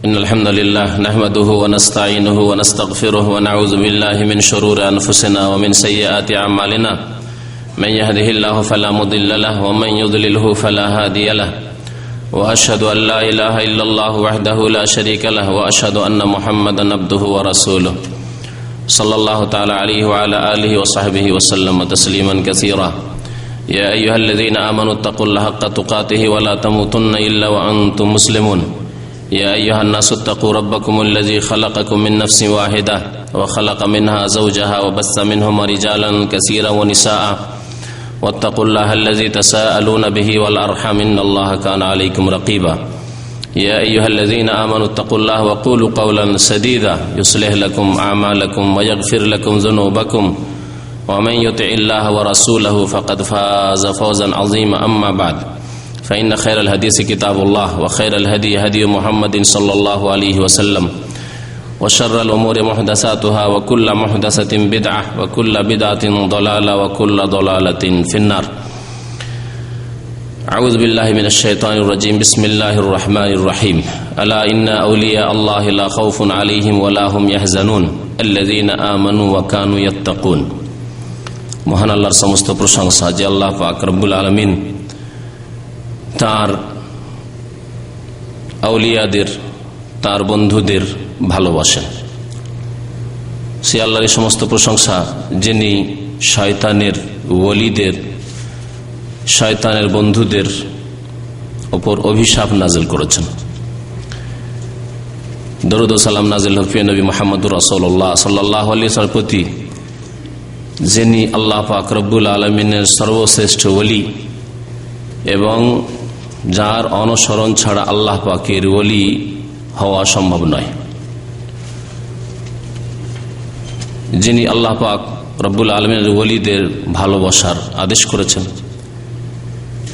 إن الحمد لله نحمده ونستعينه ونستغفره ونعوذ بالله من شرور أنفسنا ومن سيئات أعمالنا من يهده الله فلا مضل له ومن يضلله فلا هادي له وأشهد أن لا إله إلا الله وحده لا شريك له وأشهد أن محمدا عبده ورسوله صلى الله تعالى عليه وعلى آله وصحبه وسلم تسليما كثيرا يا أيها الذين آمنوا اتقوا الله حق تقاته ولا تموتن إلا وأنتم مسلمون يا أيها الناس اتقوا ربكم الذي خلقكم من نفس واحدة وخلق منها زوجها وبث منهما رجالا كثيرا ونساء واتقوا الله الذي تساءلون به والأرحام إن الله كان عليكم رقيبا يا أيها الذين آمنوا اتقوا الله وقولوا قولا سديدا يصلح لكم أعمالكم ويغفر لكم ذنوبكم ومن يطع الله ورسوله فقد فاز فوزا عظيما أما بعد فإن خير الحديث كتاب الله وخير الهدي هدي محمد صلى الله عليه وسلم وشر الأمور محدثاتها وكل محدثة بدعة وكل بدعة ضلالة وكل ضلالة في النار أعوذ بالله من الشيطان الرجيم بسم الله الرحمن الرحيم ألا إن أولياء الله لا خوف عليهم ولا هم يحزنون الذين آمنوا وكانوا يتقون মহান আল্লাহর সমস্ত প্রশংসা যে আল্লাহ পাক রব্বুল আলামিন তার আউলিয়াদের তার বন্ধুদের ভালোবাসেন। সে আল্লাহর সমস্ত প্রশংসা যিনি শয়তানের ওলিদের শয়তানের বন্ধুদের উপর অভিশাপ নাজিল করেছেন। দরুদ ও সালাম নাজিল হোক প্রিয় নবী মুহাম্মদুর রাসূলুল্লাহ সাল্লাল্লাহু আলাইহি ওয়াসাল্লামের প্রতি, যিনি আল্লাহ পাক রব্বুল আলামিনের সর্বশ্রেষ্ঠ ওলি এবং যার অনুসরণ ছাড়া আল্লাহ পাকের ওলি হওয়া সম্ভব নয়। যিনি আল্লাহ পাক রব্বুল আলামিনের ওলিদের ভালোবাসার আদেশ করেছেন।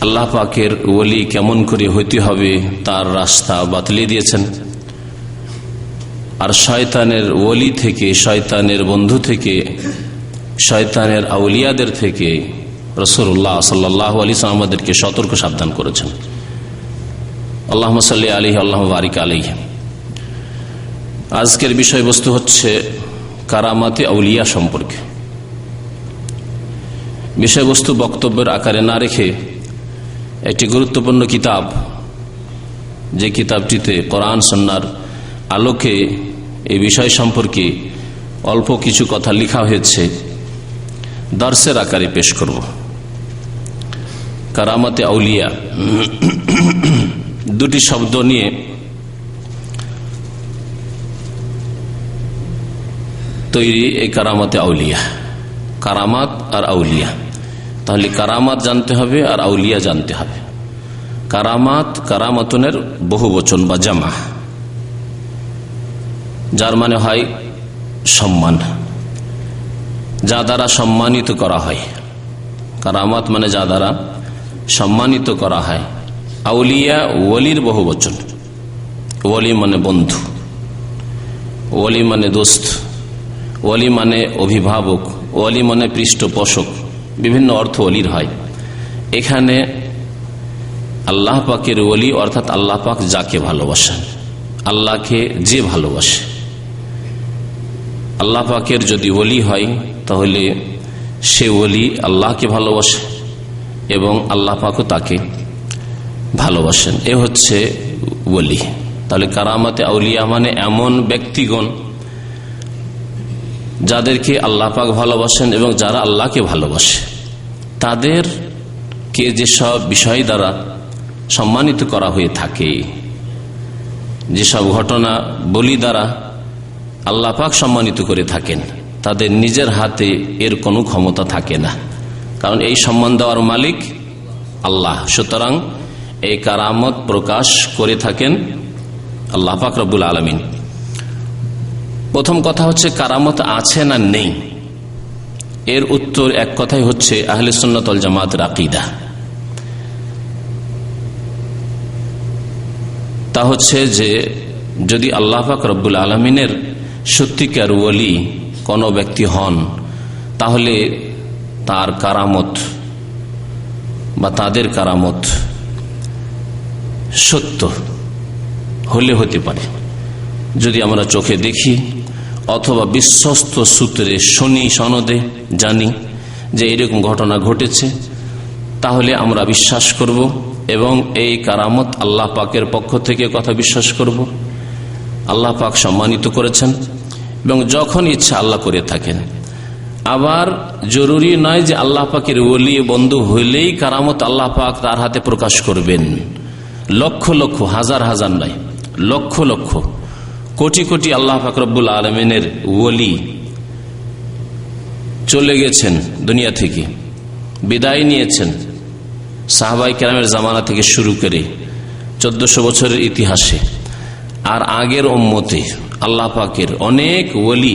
আল্লাহ পাকের ওলি কেমন করে হইতে হবে তার রাস্তা বাতলে দিয়েছেন। আর শয়তানের ওলি থেকে, শয়তানের বন্ধু থেকে, শয়তানের আউলিয়াদের থেকে রাসূলুল্লাহ সাল্লাল্লাহু আলাইহি ওয়াসাল্লাম আমাদেরকে সতর্ক সাবধান করেছেন। আল্লাহুম্মা সাল্লি আলাইহি আল্লাহুম্মা বারিক আলাইহি। আজকের বিষয়বস্তু হচ্ছে কারামাতে আউলিয়া সম্পর্কে। বিষয়বস্তু বক্তব্যের আকারে না রেখে একটি গুরুত্বপূর্ণ কিতাব, যে কিতাবটিতে কোরআন সুন্নাহর আলোকে এই বিষয় সম্পর্কে অল্প কিছু কথা লেখা হয়েছে, দর্সের আকারে পেশ করব। কারামাতে আউলিয়া দুটি শব্দ নিয়ে তৈরি এই কারামাতে আউলিয়া। কারামাত আর আউলিয়া, তাহলে কারামাত জানতে হবে আর আউলিয়া জানতে হবে। কারামাত, কারামাতুনের বহু বচন বা জামা, যার মানে হয় সম্মান, যা দ্বারা সম্মানিত করা হয়। কারামাত মানে যা দ্বারা সম্মানিত করা হয়। আউলিয়া ওলির বহু বচন। ওলি মানে বন্ধু, ওলি মানে দোস্ত, ওলি মানে অভিভাবক, ওলি মানে পৃষ্ঠপোষক, বিভিন্ন অর্থ ওলির হয়। এখানে আল্লাহ পাকের ওলি অর্থাৎ আল্লাহ পাক যাকে ভালোবাসেন, আল্লাহকে যে ভালোবাসে। আল্লাহ পাকের যদি ওলি হয় তাহলে সে ওলি আল্লাহকে ভালোবাসে এবং আল্লাহ পাকও তাকে ভালোবাসেন। এ হচ্ছে ওলি। তাহলে কারামাতে আউলিয়া মানে এমন ব্যক্তিগণ যাদেরকে আল্লাহ পাক ভালোবাসেন এবং যারা আল্লাহকে ভালোবাসে, তাদেরকে যেসব বিষয় দ্বারা সম্মানিত করা হয়ে থাকে, যেসব ঘটনা বলি দ্বারা আল্লাহ পাক সম্মানিত করে থাকেন, তাদের নিজের হাতে এর কোনো ক্ষমতা থাকে না, কারণ এই সম্মান দেওয়ার মালিক আল্লাহ। সুতরাং এই কারামত প্রকাশ করে থাকেন আল্লাহ পাক রব্বুল আলামিন। প্রথম কথা হচ্ছে কারামত আছে না নেই, এর উত্তর এক কথাই হচ্ছে আহলে সুন্নাত ওয়াল জামাতের আকীদা। তা হচ্ছে যে যদি আল্লাহ পাক রব্বুল আলামিনের সত্যিকার ওলি কোন ব্যক্তি হন, তাহলে তার কারামত বা তাদের কারামত সত্য হলে হতে পারে, যদি আমরা চোখে দেখি অথবা বিশ্বস্ত সূত্রে শুনি, সনদে জানি যে এরকম ঘটনা ঘটেছে, তাহলে আমরা বিশ্বাস করব এবং এই কারামত আল্লাহ পাকের পক্ষ থেকে কথা বিশ্বাস করব। আল্লাহ পাক সম্মানিত করেছেন এবং যখন ইচ্ছা আল্লাহ করে থাকেন। আবার জরুরি নয় যে আল্লাহ পাকের ওলি বন্ধু হইলেই কারামত আল্লাহ পাক তার হাতে প্রকাশ করবেন। লক্ষ লক্ষ, হাজার হাজার নয়, লক্ষ লক্ষ, কোটি কোটি আল্লাহ পাক রব্বুল আলমিনের ওলি চলে গেছেন দুনিয়া থেকে, বিদায় নিয়েছেন সাহাবায়ে কেরামের জামানা থেকে শুরু করে 1400 বছরের ইতিহাসে। আর আগের উম্মতে আল্লাহ পাকের অনেক ওলি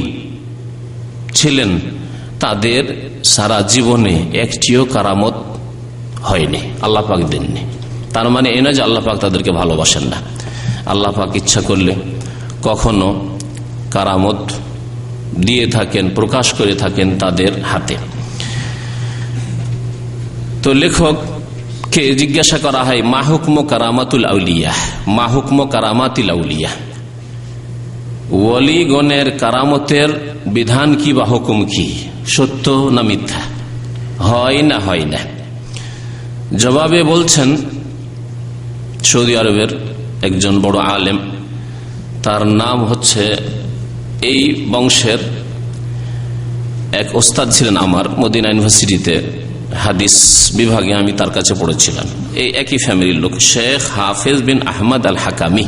ছিলেন, তাদের সারা জীবনে একটিও কারামত হয়নি, আল্লাহ পাক দেননি। তার মানে এ না যে আল্লাহ পাক তাদেরকে ভালোবাসেন না। আল্লাহ পাক ইচ্ছা করলে কখনো কারামত দিয়ে থাকেন, প্রকাশ করে থাকেন তাদের হাতে। তো লেখককে জিজ্ঞাসা করা হয়, মা হুকম কারামাতুল আউলিয়া, মা হুকম কারামাতিল আউলিয়া, ওয়ালিগণের কারামতের বিধান কি বা হুকুম কি, সত্য না মিথ্যা, হয় না হয় না? জবাবে বলছেন সৌদি আরবের একজন বড় আলেম, তার নাম হচ্ছে, এই বংশের এক ওস্তাদ ছিলেন আমার, মদিনা ইউনিভার্সিটিতে হাদিস বিভাগে আমি তার কাছে পড়েছিলাম। এই একই ফ্যামিলির লোক, শেখ হাফেজ বিন আহমদ আল হাকামি।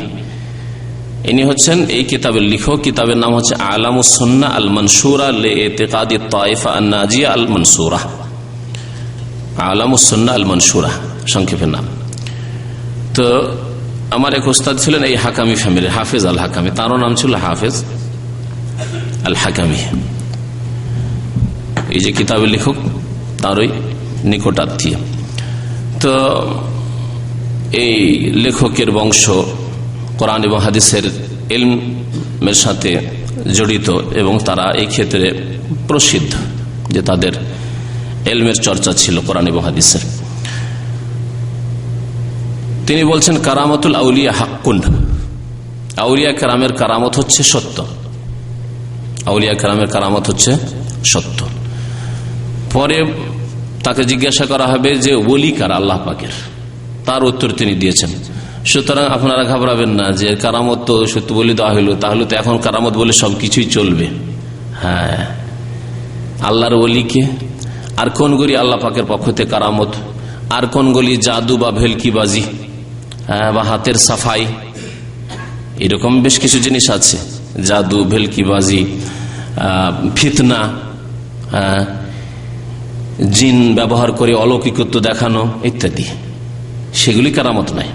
ইনি হচ্ছেন এই কিতাবের লেখক। কিতাবের নাম হচ্ছে আলামুস সুন্নাহ আল মনসুরা লিইতিকাদি তায়েফা আন নাজিয়া আল মনসুরা, আলামুস সুন্নাহ আল মনসুরা সংক্ষেপে নাম। তো আমার এক ওস্তাদ ছিলেন এই হাকামি ফ্যামিলির, হাফেজ আল হাকামি, তারও নাম ছিল হাফেজ আল হাকামি। এই যে কিতাবের লেখক তারই নিকটাত্মীয়। তো এই লেখকের বংশ কোরআন এবং হাদিসের ইলমের সাথে জড়িত এবং তারা এই ক্ষেত্রে প্রসিদ্ধ যে তাদের ইলমের চর্চা ছিল কোরআন এবং হাদিসের। তিনি বলছেন, কারামতুল আউলিয়া হাক্কুন, আউলিয়া কেরামের কারামত হচ্ছে সত্য, আউলিয়া কেরামের কারামত হচ্ছে সত্য। পরে তাকে জিজ্ঞাসা করা হবে যে ওলি কারা আল্লাহ পাকের, তার উত্তর তিনি দিয়েছেন। সুতরাং আপনারা ঘাবড়াবেন না যে কারামত তো সত্য বলে দেওয়া হইল, তাহলে তো এখন কারামত বলে সবকিছুই চলবে। হ্যাঁ, আল্লাহর ওলিকে, আর কোন গলি আল্লাহ পাকের পক্ষ থেকে কারামত, আর কোন গলি জাদু বা ভেলকিবাজি বা হাতের সাফাই, এরকম বেশ কিছু জিনিস আছে। জাদু, ভেলকিবাজি, ফিতনা, জিন ব্যবহার করে অলৌকিকত্ব দেখানো ইত্যাদি, সেগুলি কারামত নাই।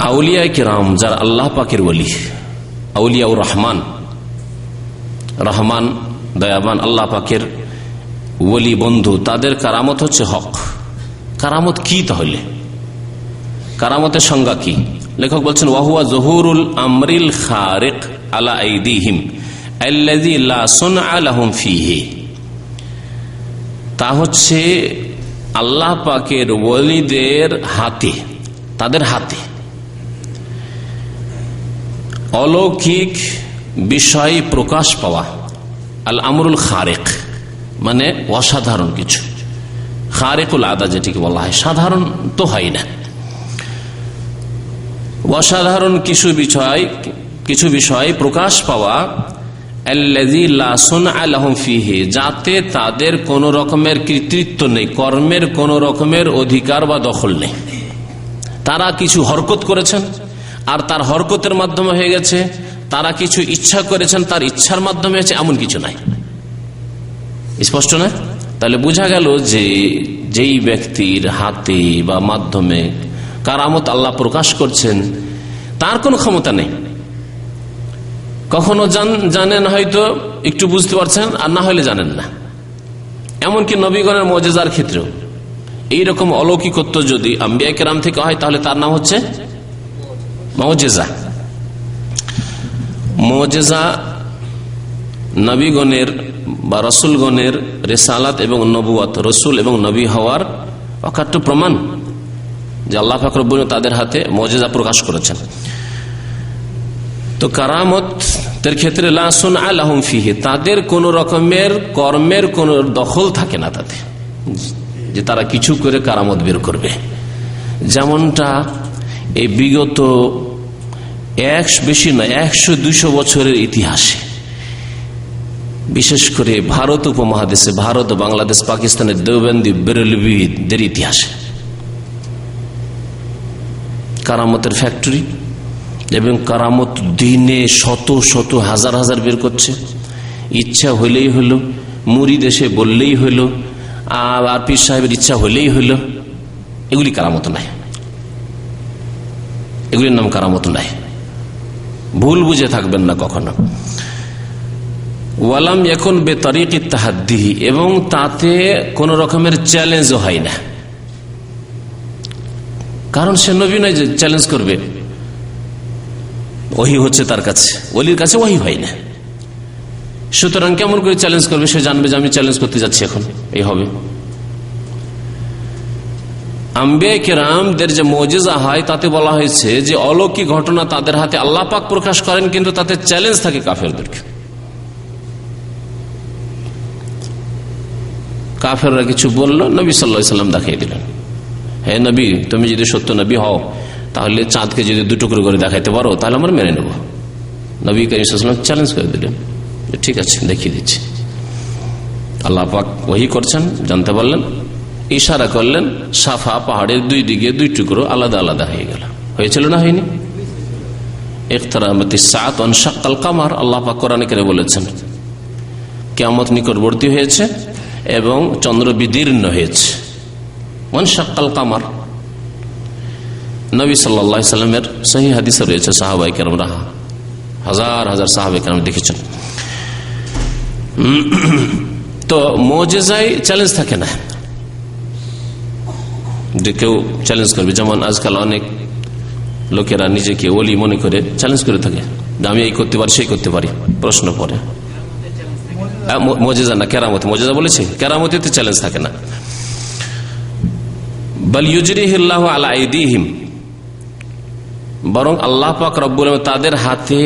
আউলিয়া কিরাম যারা আল্লাহ পাকের ওলি, আউলিয়া ও রহমান, রহমান দয়াবান আল্লাহ পাকের ওলি বন্ধু, তাদের কারামত হচ্ছে হক। কারামত কি তাহলে? কারামতের সংজ্ঞা কি? লেখক বলছেন, ওয়াহুয়া জহুরুল আমরিল খারিক আলা আইদিহিম আল্লাযী লা সুনআ লাহুম ফীহি। তা হচ্ছে আল্লাহ পাকের ওলিদের হাতে, তাদের হাতে অলৌকিক বিষয় প্রকাশ পাওয়া। আল আমরুল খারিক মানে অসাধারণ কিছু, খারিকুল আদা যেটিকে বলা হয়, সাধারণ তো হয় না, অসাধারণ কিছু বিষয় প্রকাশ পাওয়া। আল্লাযী লা সুনআ লাহুম ফীহি, যাতে তাদের কোন রকমের কর্তৃত্ব নেই, কর্মের কোন রকমের অধিকার বা দখল নেই। তারা কিছু হরকত করেছেন আর তার হরকতের মাধ্যমে হয়ে গেছে, তারা কিছু ইচ্ছা করেছেন তার ইচ্ছার মাধ্যমে হয়েছে, এমন কিছু নাই। স্পষ্ট না? তাহলে বোঝা গেল যে যেই ব্যক্তির হাতে বা মাধ্যমে কারামত আল্লাহ প্রকাশ করছেন তার কোনো ক্ষমতা নেই। কখনো জানেন, হয়তো একটু বুঝতে পারছেন, আর না হলে জানেন না। এমনকি নবীগণের মুজিজার ক্ষেত্রেও এইরকম অলৌকিকত্ব যদি আম্বিয়া কেরাম থেকে হয়, তাহলে তার নাম হচ্ছে মুজিজা। মুজিজা নবীগণের বা রসুলগণের রিসালাত এবং নবুয়ত, রসুল এবং নবী হওয়ার অকাট্য প্রমাণ যে আল্লাহ পাক রব্বুল তাদের হাতে মুজিজা প্রকাশ করেছেন। তো কারামতের ক্ষেত্রে লা সুনআ লাহুম ফিহি, তাদের কোন রকমের কর্মের কোন দখল থাকে না তাতে, যে তারা কিছু করে কারামত বের করবে। যেমনটা এই বিগত বেশি নয় 100-200 বছরের ইতিহাসে, বিশেষ করে ভারত উপমহাদেশে, ভারত, বাংলাদেশ, পাকিস্তানের দেওবন্দি বেরেলভিদের ইতিহাসে কারামতের ফ্যাক্টরি, এবং কারামত দিনে শত শত হাজার হাজার বের করছে। ইচ্ছা হইলেই হইল, মুরিদ এসে বললেই হইল, আর পীর সাহেবের ইচ্ছা হইলেই হইল। এগুলি কারামত নাই, এগুলির নাম কারামত নাই। ভুল বুঝে থাকবেন না কখনো। ওয়ালাম ইয়াকুন বিতারিকি তাহাদ্দি, এবং তাতে কোন রকমের চ্যালেঞ্জও হয় না, কারণ সে নবী নয় যে চ্যালেঞ্জ করবে। ওহী হচ্ছে তার কাছে, ওলির কাছে ওহী হয় না, সুতরাং কেমন করে চ্যালেঞ্জ করবে? সে জানবে যে আমি চ্যালেঞ্জ করতে যাচ্ছি, এখন এই হবে। আম্বিয়া কেরামদের যে মুজিজা হয় তাতে বলা হয়েছে যে অলৌকিক ঘটনা তাদের হাতে আল্লাহ পাক প্রকাশ করেন, কিন্তু তাতে চ্যালেঞ্জ থাকে কাফেরদেরকে। কাফেররা কিছু বললো, নবী সাল্লাল্লাহু আলাইহি ওয়াসাল্লাম দেখাই দিলেন, হে নবী, তুমি যদি সত্য নবী হও তাহলে চাঁদকে যদি 2 টুকরো করে দেখাইতে পারো তাহলে আমরা মেনে নেব। নবী কারীম সাল্লাল্লাহু আলাইহি ওয়াসাল্লাম চ্যালেঞ্জ করে দিলেন, ঠিক আছে দেখিয়ে দিচ্ছি। আল্লাহ পাক ওহী করছেন, জানতে পারলেন, ইশারা করলেন, সাফা পাহাড়ের 2 দিকে 2 টুকরো আলাদা আলাদা হয়ে গেল। হয়েছিল না হয়নি? ইকতারামাতিস সাআত ওয়ানশাক্কাল কামার, আল্লাহ পাক কোরআনে কারিমে বলেছেন কিয়ামত নিকটবর্তী হয়েছে এবং চন্দ্র বিদীর্ণ হয়েছে। ওয়ানশাক্কাল কামার, নবী সাল্লাল্লাহু আলাইহি সাল্লামের সহিহ হাদিসে রয়েছে, সাহাবায়ে কেরামরা হাজার হাজার সাহাবায়ে কেরাম দেখেছেন। তো মুজিজায় চ্যালেঞ্জ থাকে না যে কেউ চ্যালেঞ্জ করবে। যেমন আজকাল অনেক লোকেরা নিজেকে ওলি মনে করে চ্যালেঞ্জ করে থাকে, আমি এই করতে পারি সেই করতে পারি, প্রশ্ন পড়ে। মুজিজা না, কেরামত। মুজিজা বলেছে, কেরামতিতে চ্যালেঞ্জ থাকে না। বাল ইউজরিহিল্লাহু আলা আইদিহিম, বরং আল্লাহ পাক রব্বুল আলামিন তাদের হাতে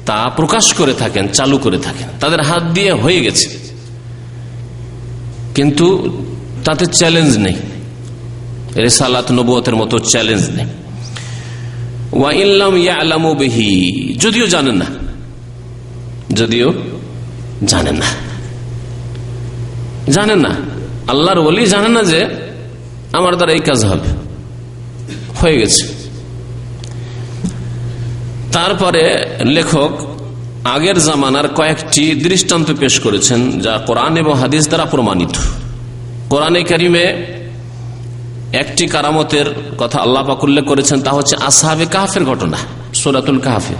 তা প্রকাশ করে থাকেন, চালু করে থাকেন। তাদের হাত দিয়ে হয়ে গেছে, কিন্তু তাতে চ্যালেঞ্জ নেই, রিসালাত নবুয়তের মতো চ্যালেঞ্জ নেই। ওয়া ইল্লাম ইয়ালামু বিহি, যদিও জানেন না, যদিও জানেন না, জানেন না, আল্লাহর ওলি জানেন না যে আমার দ্বারা এই কাজ হবে, হয়ে গেছে। তারপরে লেখক আগের জামানার কয়েকটি দৃষ্টান্ত পেশ করেছেন যা কোরআন এবং হাদিস দ্বারা প্রমাণিত। কোরআনে কারিমে একটি কারামতের কথা আল্লাহ পাক উল্লেখ করেছেন, তা হচ্ছে আসহাবে কাহফের ঘটনা, সূরাতুল কাহফে।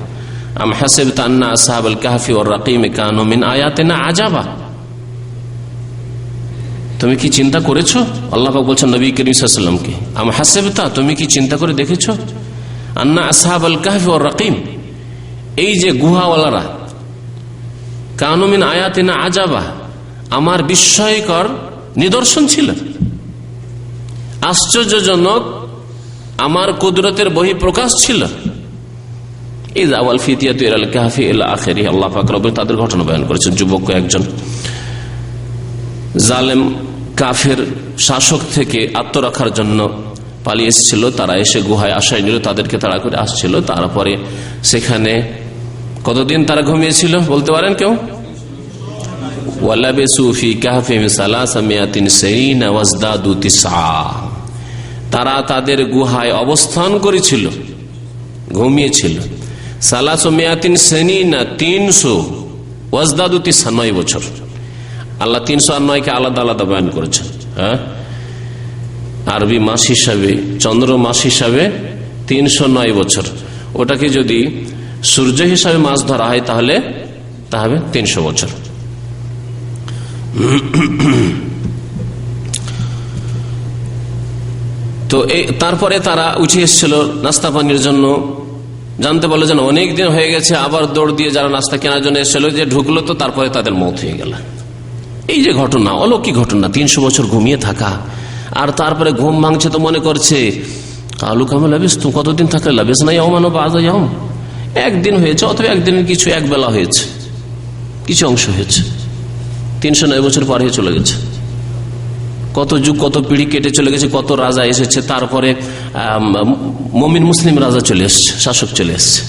আম হাসিবতা আন্না আসহাবাল কাহফি ওয়ার রাকিম কানু মিন আয়াতিনা আজাবা, তুমি কি চিন্তা করেছো? আল্লাহ পাক বলছেন নবী করিম সাল্লাল্লাহু আলাইহি ওয়াসাল্লামকে, আম হাসিবতা, তুমি কি চিন্তা করে দেখেছো, আন্না আসহাবাল কাহফি ওয়ার রাকিম, এই যে গুহাওয়ালারা, কানু মিন আয়াতিনা আজাবা, আমার বিস্ময়কর নিদর্শন ছিল, আশ্চর্যজনক আমার কুদরতের বহিঃপ্রকাশ ছিল। ইযা ওয়াল ফিতিয়াতু ইলাল কাহফি ইলা আখিরি, আল্লাহ পাক রব্বুল তাদের ঘটনা বয়ান করেছেন। যুবক একজন জালেম কাফের শাসক থেকে আত্মরক্ষার জন্য পালিয়ে এসেছিল, তারা এসে গুহায় আশ্রয় নিল, তাদেরকে তাড়া করে আসছিল। তারপরে সেখানে কতদিন তারা ঘুমিয়েছিল বলতে পারেন কেউ? ওয়ালাবিসু ফি কাহফিহিম সালাসামিয়াতিন সিনিনা ওয়াজদাদু তিসআ, তারা তাদের গুহায় অবস্থান করেছিল, ঘুমিয়েছিল। সালাসামিয়াতিন সিনিনা 300, ওয়াজদাদু তিসআ 9 বছর। আল্লাহ 300 আর 9 কে আলাদা আলাদা বয়ান করেছেন। হ্যাঁ, আরবি মাস হিসাবে, চন্দ্র মাস হিসাবে 309 বছর। ওটাকে যদি সূর্য হিসাবে মাস ধরা হয় তাহলে তা হবে 300 বছর। তো তারপরে তারা উঠে এসেছিল নাস্তা পানির জন্য, জানতে পারলো যেন অনেক দিন হয়ে গেছে, আবার দৌড় দিয়ে যারা নাস্তা কেনার জন্য এসেছিল, যে ঢুকলো তো তারপরে তাদের মওত হয়ে গেল। এই যে ঘটনা, অলৌকিক ঘটনা, 300 বছর ঘুমিয়ে থাকা, আর তারপরে ঘুম ভাঙছে তো মনে করছে কালু কামে লাবিস, তুমি কতদিন থাকলে লাবিস না ইয়াওমান ওয়া বা'দা ইয়াওম, একদিন হয়েছে অথবা একদিনের কিছু এক বেলা হয়েছে, কিছু অংশ হয়েছে। 309 বছর পর হয়ে চলে গেছে, কত যুগ কত পিঢ়ি কেটে চলে গেছে, কত রাজা এসেছে, তারপরে মুমিন মুসলিম রাজা চলে এসছে, শাসক চলে এসছে।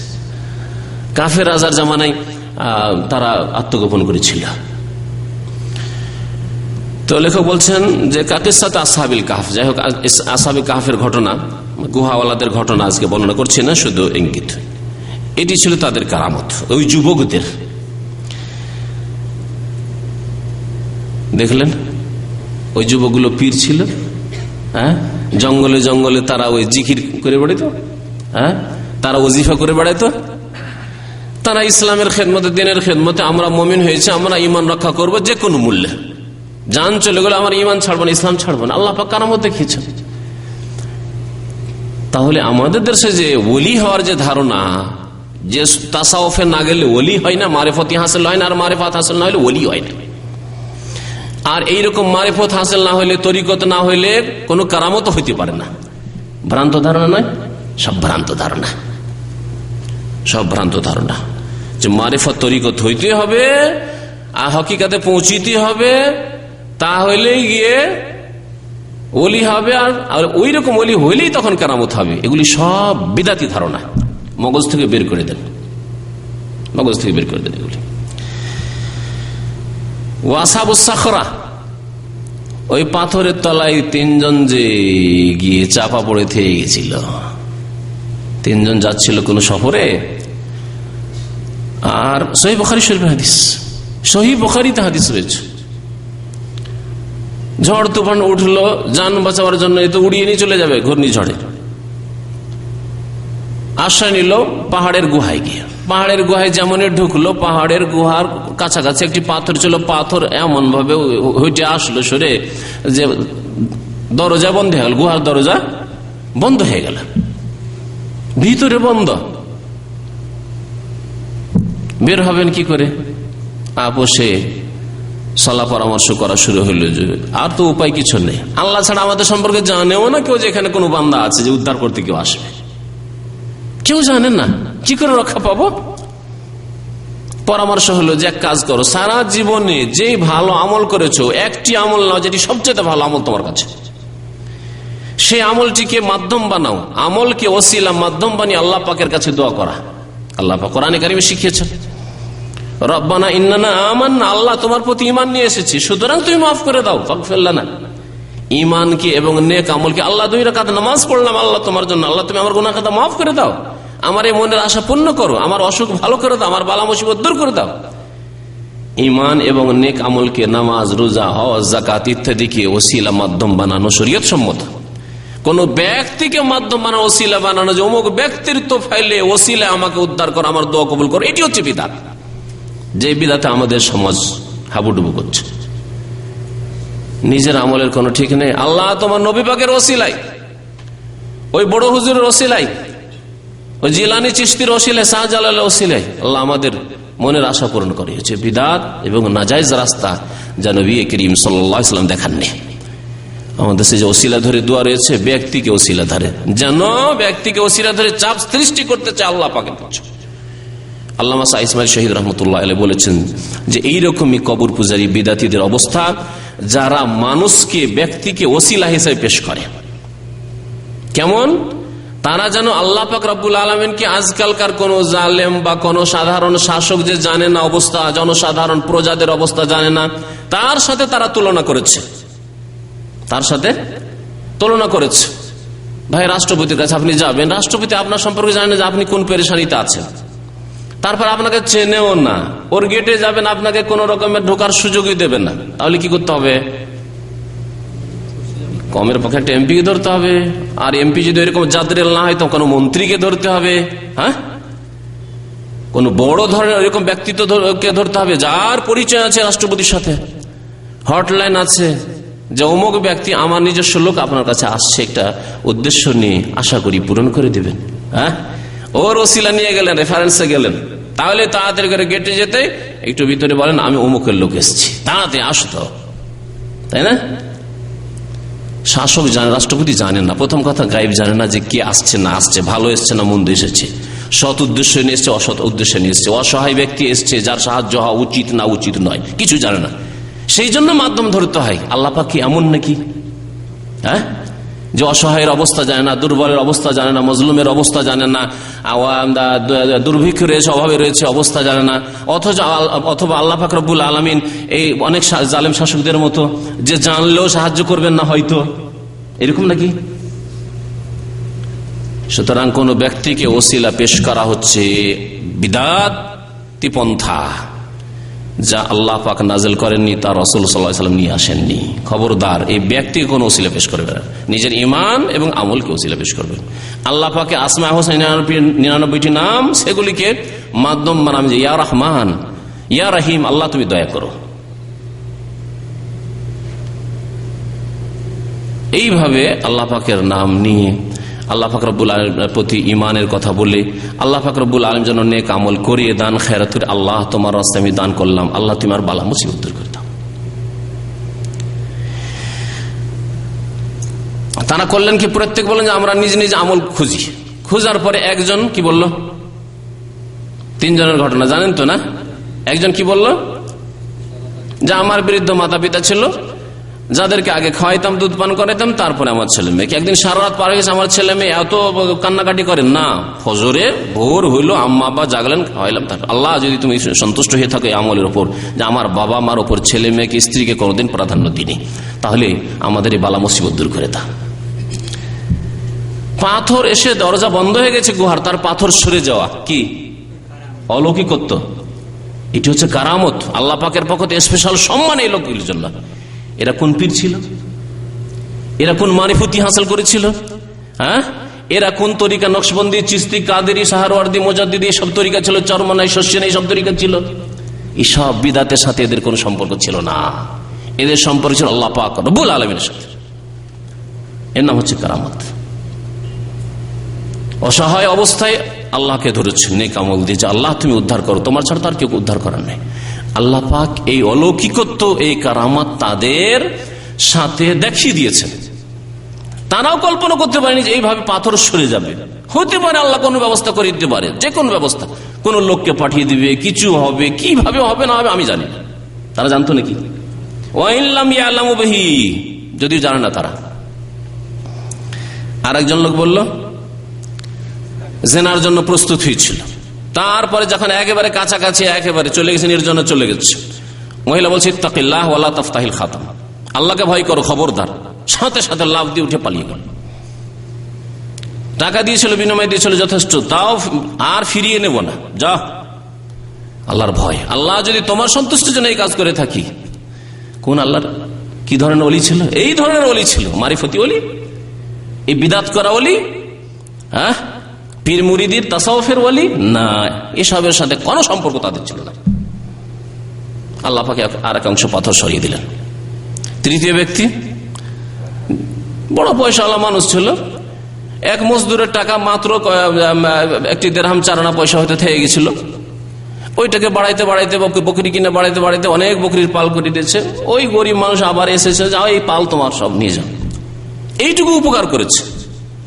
কাফের রাজার জামানায় তারা আত্মগোপন করেছিল। তো লেখক বলছেন যে কাকিসাত আসহাবিল কাহফ, যাই হোক আসহাবি কাহফের ঘটনা, গুহাওয়ালাদের ঘটনা আজকে বর্ণনা করছি না, শুধু ইঙ্গিত। এটি ছিল তাদের কারামত, ওই যুবকদের। দেখলেন ওই যুবকগুলো পীর ছিল, হ্যাঁ, জঙ্গলে জঙ্গলে তারা ওই জিকির করে বেড়াইতো, হ্যাঁ, তারা ওজিফা করে বেড়াইতো, তারা ইসলামের খেদমতে, দিনের খেদমতে, আমরা মুমিন হয়েছে, আমরা ঈমান রক্ষা করব যে কোনো মূল্যে, জান চলে গেলে আমার ঈমান ছাড়বো না, ইসলাম ছাড়বো না। আল্লাহ পাক কারামত দেখিয়েছেন। তাহলে আমাদের দেশে যে ওলি হওয়ার যে ধারণা, যে তাসাউফে না গেলে ওলি হয় না, মারিফতি হাসিল হয় না, আর মারিফত হাসিল না হলে ওলি হয় না, আর এইরকম মারিফত হাসিল না হইলে, তরিকত না হইলে কোনো কারামত হইতে পারে না। ভ্রান্ত ধারণা নয়, সব ভ্রান্ত ধারণা, সব ভ্রান্ত ধারণা। যে মারিফত তরিকত হইতে হবে আর হকিকাতে পৌঁছিতে হবে, তাহলে গিয়ে ওলি হবে, আর ওই রকম ওলি হইলেই তখন কারামত হবে। এগুলি সব বিদাতি ধারণা, মগজ থেকে বের করে দেন, মগজ থেকে বের করে দেন এগুলি। ওয়াসাবুস সাখরা, ওই পাথরের তলায় 3 জন যে গিয়ে চাপা পড়ে থেকে গেছিল, 3 জন যাচ্ছিল কোন সফরে। আর সহিহ বুখারী শরীফের হাদিস, সহিহ বুখারীতে হাদিস রয়েছে, ঝড় তুফান উঠলো, জান বাঁচাবার জন্য এ তো উড়িয়ে নিয়ে চলে যাবে ঘূর্ণিঝড়ে, আশ্রয় নিল পাহাড়ের গুহায় গিয়ে। পাহাড়ের গুহায় যেমন ঢুকলো, পাহাড়ের গুহার কাছাকাছি একটি পাথর ছিল, পাথর এমন ভাবে হইতে আসলো সরে যে দরজা বন্ধ হয়ে গেল, গুহার দরজা বন্ধ হয়ে গেল, ভিতরে বন্ধ, বের হবেন কি করে? আপোষে সলা পরামর্শ করা শুরু হইল যে আর তো উপায় কিছু নেই, আল্লাহ ছাড়া আমাদের সম্পর্কে জানেও না কেউ যে এখানে কোনো বান্দা আছে যে উদ্ধার করতে কেউ আসবে, কেউ জানেন না, কি করে রক্ষা পাবো? পরামর্শ হলো যে এক কাজ করো, সারা জীবনে যে ভালো আমল করেছো একটি আমল নাও যেটি সবচেয়ে ভালো আমল তোমার কাছে, সেই আমলটিকে মাধ্যম বানাও, আমলকে ওসিলা মাধ্যম বানিয়ে আল্লাহ পাকের কাছে দোয়া করা। আল্লাহ পাক কোরআনে কারিমে শিখিয়েছেন, রব্বানা ইন্নানা আমান্না, আল্লাহ তোমার প্রতি ঈমান নিয়ে এসেছি, সুতরাং তুমি মাফ করে দাও, ফাগফির লানা। ঈমানকে এবং নেক আমলকে, আল্লাহ 2 রাকাত নামাজ পড়লাম আল্লাহ তোমার জন্য, আল্লাহ তুমি আমার গুনাহ খাতা মাফ করে দাও, আমার এই মনের আশা পূর্ণ করো, আমার অসুখ ভালো করে দাও, আমার বালা মুসিবত দূর করে দাও। ঈমান এবং নেক আমলকে, নামাজ, রোজা, হজ, যাকাত ইত্যাদিকে ওসিলা মাধ্যম বানানো শরীয়ত সম্মত। কোন ব্যক্তিকে মাধ্যম বানানো, ওসিলা বানানো, যে অমুক ব্যক্তির তো ফাইলে ওসিলা আমাকে উদ্ধার করো, আমার দোয়া কবুল করো, এটি হচ্ছে বিদআত। যে বিদআতে আমাদের সমাজ হাবুডুবু করছে, নিজের আমলের কোনো ঠিক নেই। আল্লাহ তোমার নবী পাকের ওসিলাই, ওই বড় হুজুরের ওসিলাই, ওই জিলানি চিশতির ওসিলাই, শাহজালালের ওসিলাই আল্লাহ আমাদের মনের আশা পূরণ করে। হচ্ছে বিদআত এবং নাজায়েজ রাস্তা যা নবী করিম সাল্লাল্লাহু আলাইহি ওয়াসাল্লাম দেখাননি। আমাদের দেশে যে ওসিলা ধরে দোয়া রয়েছে, ব্যক্তিকে ওসিলা ধরে, যেন ব্যক্তিকে ওসিলা ধরে চাপ সৃষ্টি করতে চায় আল্লাহ পাকের কাছে। আল্লামা শাহ ইসমাইল শহীদ রহমতুল্লাহ আলাইহি বলেছেন যে এইরকমই কবর পূজারী বিদাতীদের অবস্থা, যারা মানুষকে, ব্যক্তিকে ওসিলা হিসেবে পেশ করে। কেমন? তারা যেন আল্লাহ পাক রব্বুল আলামিনকে আজকালকার কোন জালেম বা কোন সাধারণ শাসক যে জানে না অবস্থা, জনসাধারণ প্রজাদের অবস্থা জানে না, তার সাথে তারা তুলনা করেছে, তার সাথে তুলনা করেছে। ভাই রাষ্ট্রপতির কাছে আপনি যাবেন, রাষ্ট্রপতি আপনার সম্পর্কে জানে যে আপনি কোন পেরেশানিতে আছেন, তারপর আপনাকে চেনেও না, ওর গেটে যাবেন, আপনাকে কোন রকমের ঢোকার সুযোগই দেবেন না, তাহলে কি করতে হবে? কমের পক্ষে একটা এমপিকে ধরতে হবে, আর এমপি যদি এরকম জাদরেল না হয় তো কোনো মন্ত্রীকে ধরতে হবে, হ্যাঁ, কোন বড় ধরনের এরকম ব্যক্তিত্বকে ধরতে হবে যার পরিচয় আছে রাষ্ট্রপতির সাথে, হটলাইন আছে, যে অমুক ব্যক্তি আমার নিজস্ব লোক আপনার কাছে আসছে একটা উদ্দেশ্য নিয়ে, আশা করি পূরণ করে দিবেন। হ্যাঁ, ওর ওসিলা নিয়ে গেলেন, রেফারেন্সে গেলেন, তাহলে তাড়াতাড়ি করে গেটে যেতে একটু ভিতরে বলেন আমি অমুকের লোক এসেছি, তাড়াতাড়ি আসতো, তাই না? শাসক জানে, রাষ্ট্রপতি জানেন না, প্রথম কথা গায়েব জানে না যে কে আসছে না আসছে, ভালো এসছে না মন্দ এসেছে। সৎ উদ্দেশ্য নিয়ে এসছে, অসৎ উদ্দেশ্যে নিয়ে এসছে। অসহায় ব্যক্তি এসছে যার সাহায্য হওয়া উচিত না উচিত নয় কিছু জানে না, সেই জন্য মাধ্যম ধরতে হয়। আল্লাহ পাক কি এমন নাকি হ্যাঁ যে অসহায়ের অবস্থা জানে না, দুর্বলের অবস্থা জানে না, মজলুমের অবস্থা জানে না, দুর্ভিক্ষ রয়েছে, অভাবে রয়েছে অবস্থা জানে না, অথবা আল্লাহ পাক রব্বুল আলামিন এই অনেক জালেম শাসকদের মতো যে জানলেও সাহায্য করবেন না হয়তো, এরকম নাকি? সুতরাং কোন ব্যক্তিকে ওসিলা পেশ করা হচ্ছে বিদআতি পন্থা, যা আল্লাহ পাক নাযিল করেননি, তার রাসূল সাল্লাল্লাহু আলাইহি ওয়াসাল্লাম নিয়ে আসেননি। খবরদার এই ব্যক্তিকে কোনো ওসিলা পেশ করবে না, নিজের ঈমান এবং আমলকে ওসিলা পেশ করবে। আল্লাহ পাকে আসমা হোসেন 99টি নাম, সেগুলিকে মাধ্যম বানাম যে ইয়া রহমান ইয়া রহিম, আল্লাহ তুমি দয়া করো। এইভাবে আল্লাহ পাকের নাম নিয়ে আল্লাহ পাক রব্বুল আলামিনের প্রতি ঈমানের কথা বলে আল্লাহ পাক রব্বুল আলামিন যেন নেক আমল করিয়ে দান, খেরাত করে আল্লাহ তোমার রাস্তায় আমি দান করলাম, আল্লাহ তোমার বালা মুসিবত দূর করে দাও। তারা করলেন কি? প্রত্যেক বলেন যে আমরা নিজ নিজ আমল খুঁজি। খোঁজার পরে একজন কি বলল? তিনজনের ঘটনা জানেন তো না? একজন কি বলল? যে আমার বৃদ্ধ মাতা পিতা ছিল, যাদেরকে আগে খাওয়াইতাম, দুধ পান করাইতাম, তারপরে আমার ছেলে মেয়েকে। একদিন সারা রাত পার হয়েছে, আমার ছেলে মেয়ে এত কান্নাকাটি করেন না, ফজরে ভোর হইলো, আম্মা আব্বা জাগলেন, খাওয়াইলাম। তারপর আল্লাহ যদি তুমি সন্তুষ্ট হয়ে থাকো এই আমলের উপর, যে আমার বাবা মার উপর ছেলে মেয়েকে স্ত্রীকে কোনোদিন প্রাধান্য দিনি, তাহলে আমাদের এই বালা মুসিবত দূর করে দাও। পাথর এসে দরজা বন্ধ হয়ে গেছে গুহার, তার পাথর সরে যাওয়া কি অলৌকিকত্ব, এটি হচ্ছে কারামত। আল্লাহ পাকের পক্ষ থেকে স্পেশাল সম্মান এই লোকগুলির জন্য। এরা কোন পীর ছিল? এরা কোন মারিফতি হাসিল করেছিল? হ্যাঁ, এরা কোন তরিকা? নকশবন্দি, চিস্তি, কাদেরি, সাহারওয়ার্দী, মুজাদ্দিদি, এসব তরিকা ছিল? চরমনাই, শস্যনাই, এইসব তরিকা ছিল? এসব বিদাতের সাথে এদের কোন সম্পর্ক ছিল না। এদের সম্পর্ক ছিল আল্লাহ পাক রব্বুল আলামিনের সাথে। এর নাম হচ্ছে কারামত। অসহায় অবস্থায় আল্লাহকে ধরেছে নেক আমল দিয়ে, আল্লাহ তুমি উদ্ধার করো, তোমার ছাড়া তার কেউ উদ্ধার করার নেই। আল্লাহ পাক এই অলৌকিকত্ব, এই কারামত তাদের সাথে দেখিয়ে দিয়েছেন। তারাও কল্পনা করতে পারেনি যে এইভাবে পাথর সরে যাবে। হতে পারে আল্লাহ কোন ব্যবস্থা করে দিতে পারে, যে কোন ব্যবস্থা, কোন লোককে পাঠিয়ে দিবে, কিছু হবে, কিভাবে হবে না হবে আমি জানি না। তারা জানতো নাকি? ওয়াইল্লাম ইয়ালামু বিহি, যদিও জানে না তারা। আর একজন লোক বলল জেনার জন্য প্রস্তুত হয়েছিল, তারপরে যখন একেবারে কাছাকাছি একেবারে চলে গেছে, নির্জনে চলে গেছে, মহিলা বলছে ইত্তাকিল্লাহ ওয়ালা তাফতাহিল খাতাম, আল্লাহকে ভয় করো, খবরদার। সাথে সাথে লাফ দিয়ে উঠে পালিয়ে গেল। টাকা দিয়েছিল, বিনিময় দিয়েছিল যথেষ্ট, তাও আর ফিরিয়ে নেব না, যা। আল্লাহর ভয়। আল্লাহ যদি তোমার সন্তুষ্টির জন্য এই কাজ করে থাকি, কোন আল্লাহর কি ধরনের ওলি ছিল? এই ধরনের ওলি ছিল, মারিফতি ওলি, এই বিদাত করা ওলি, হ্যাঁ, পীর মুরিদির তাসাউফের ওলি না, এসবের সাথে কোন সম্পর্ক তাদের ছিল না। আল্লাহ পাকে আর এক অংশ পাথর সরিয়ে দিলেন। তৃতীয় ব্যক্তি বড় পয়সাওয়ালা মানুষ ছিল, এক মজদুরের টাকা মাত্র একটি দেড়হাম 4 আনা পয়সা হতে থেকে গেছিল। ওইটাকে বাড়াইতে বাড়াইতে, বকরি কিনে বাড়াইতে বাড়াইতে অনেক বকরির পাল করে দিয়েছে। ওই গরিব মানুষ আবার এসেছে, যাও এই পাল তোমার, সব নিয়ে যাও। এইটুকু উপকার করেছে।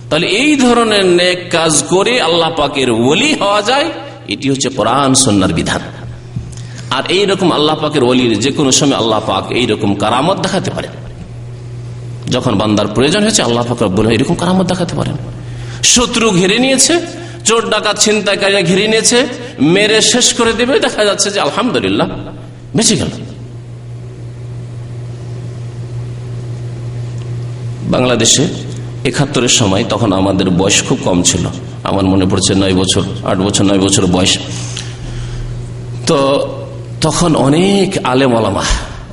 তাহলে এই ধরনের নেক কাজ করে আল্লাহ পাকের ওলি হওয়া যায়, এটি হচ্ছে কোরআন সুন্নাহর বিধান। আর এইরকম আল্লাহ পাকের ওলির যে কোনো সময় আল্লাহ পাক এইরকম কারামত দেখাতে পারেন। যখন বান্দার প্রয়োজন হয়েছে আল্লাহ পাক রব্বুল আলামিন এরকম কারামত দেখাতে পারেন। শত্রু ঘিরে নিয়েছে, চোর ডাকাত ছিনতাইকারীরা ঘিরে নিয়েছে, মেরে শেষ করে দেবে, দেখা যাচ্ছে যে আলহামদুলিল্লাহ বেঁচে গেল। বাংলাদেশে 71-এর সময়, তখন আমাদের বয়স খুব কম ছিল, আমার মনে পড়ছে 9 বছর 8 বছর 9 বছর বয়স। তো তখন অনেক আলেম ওলামা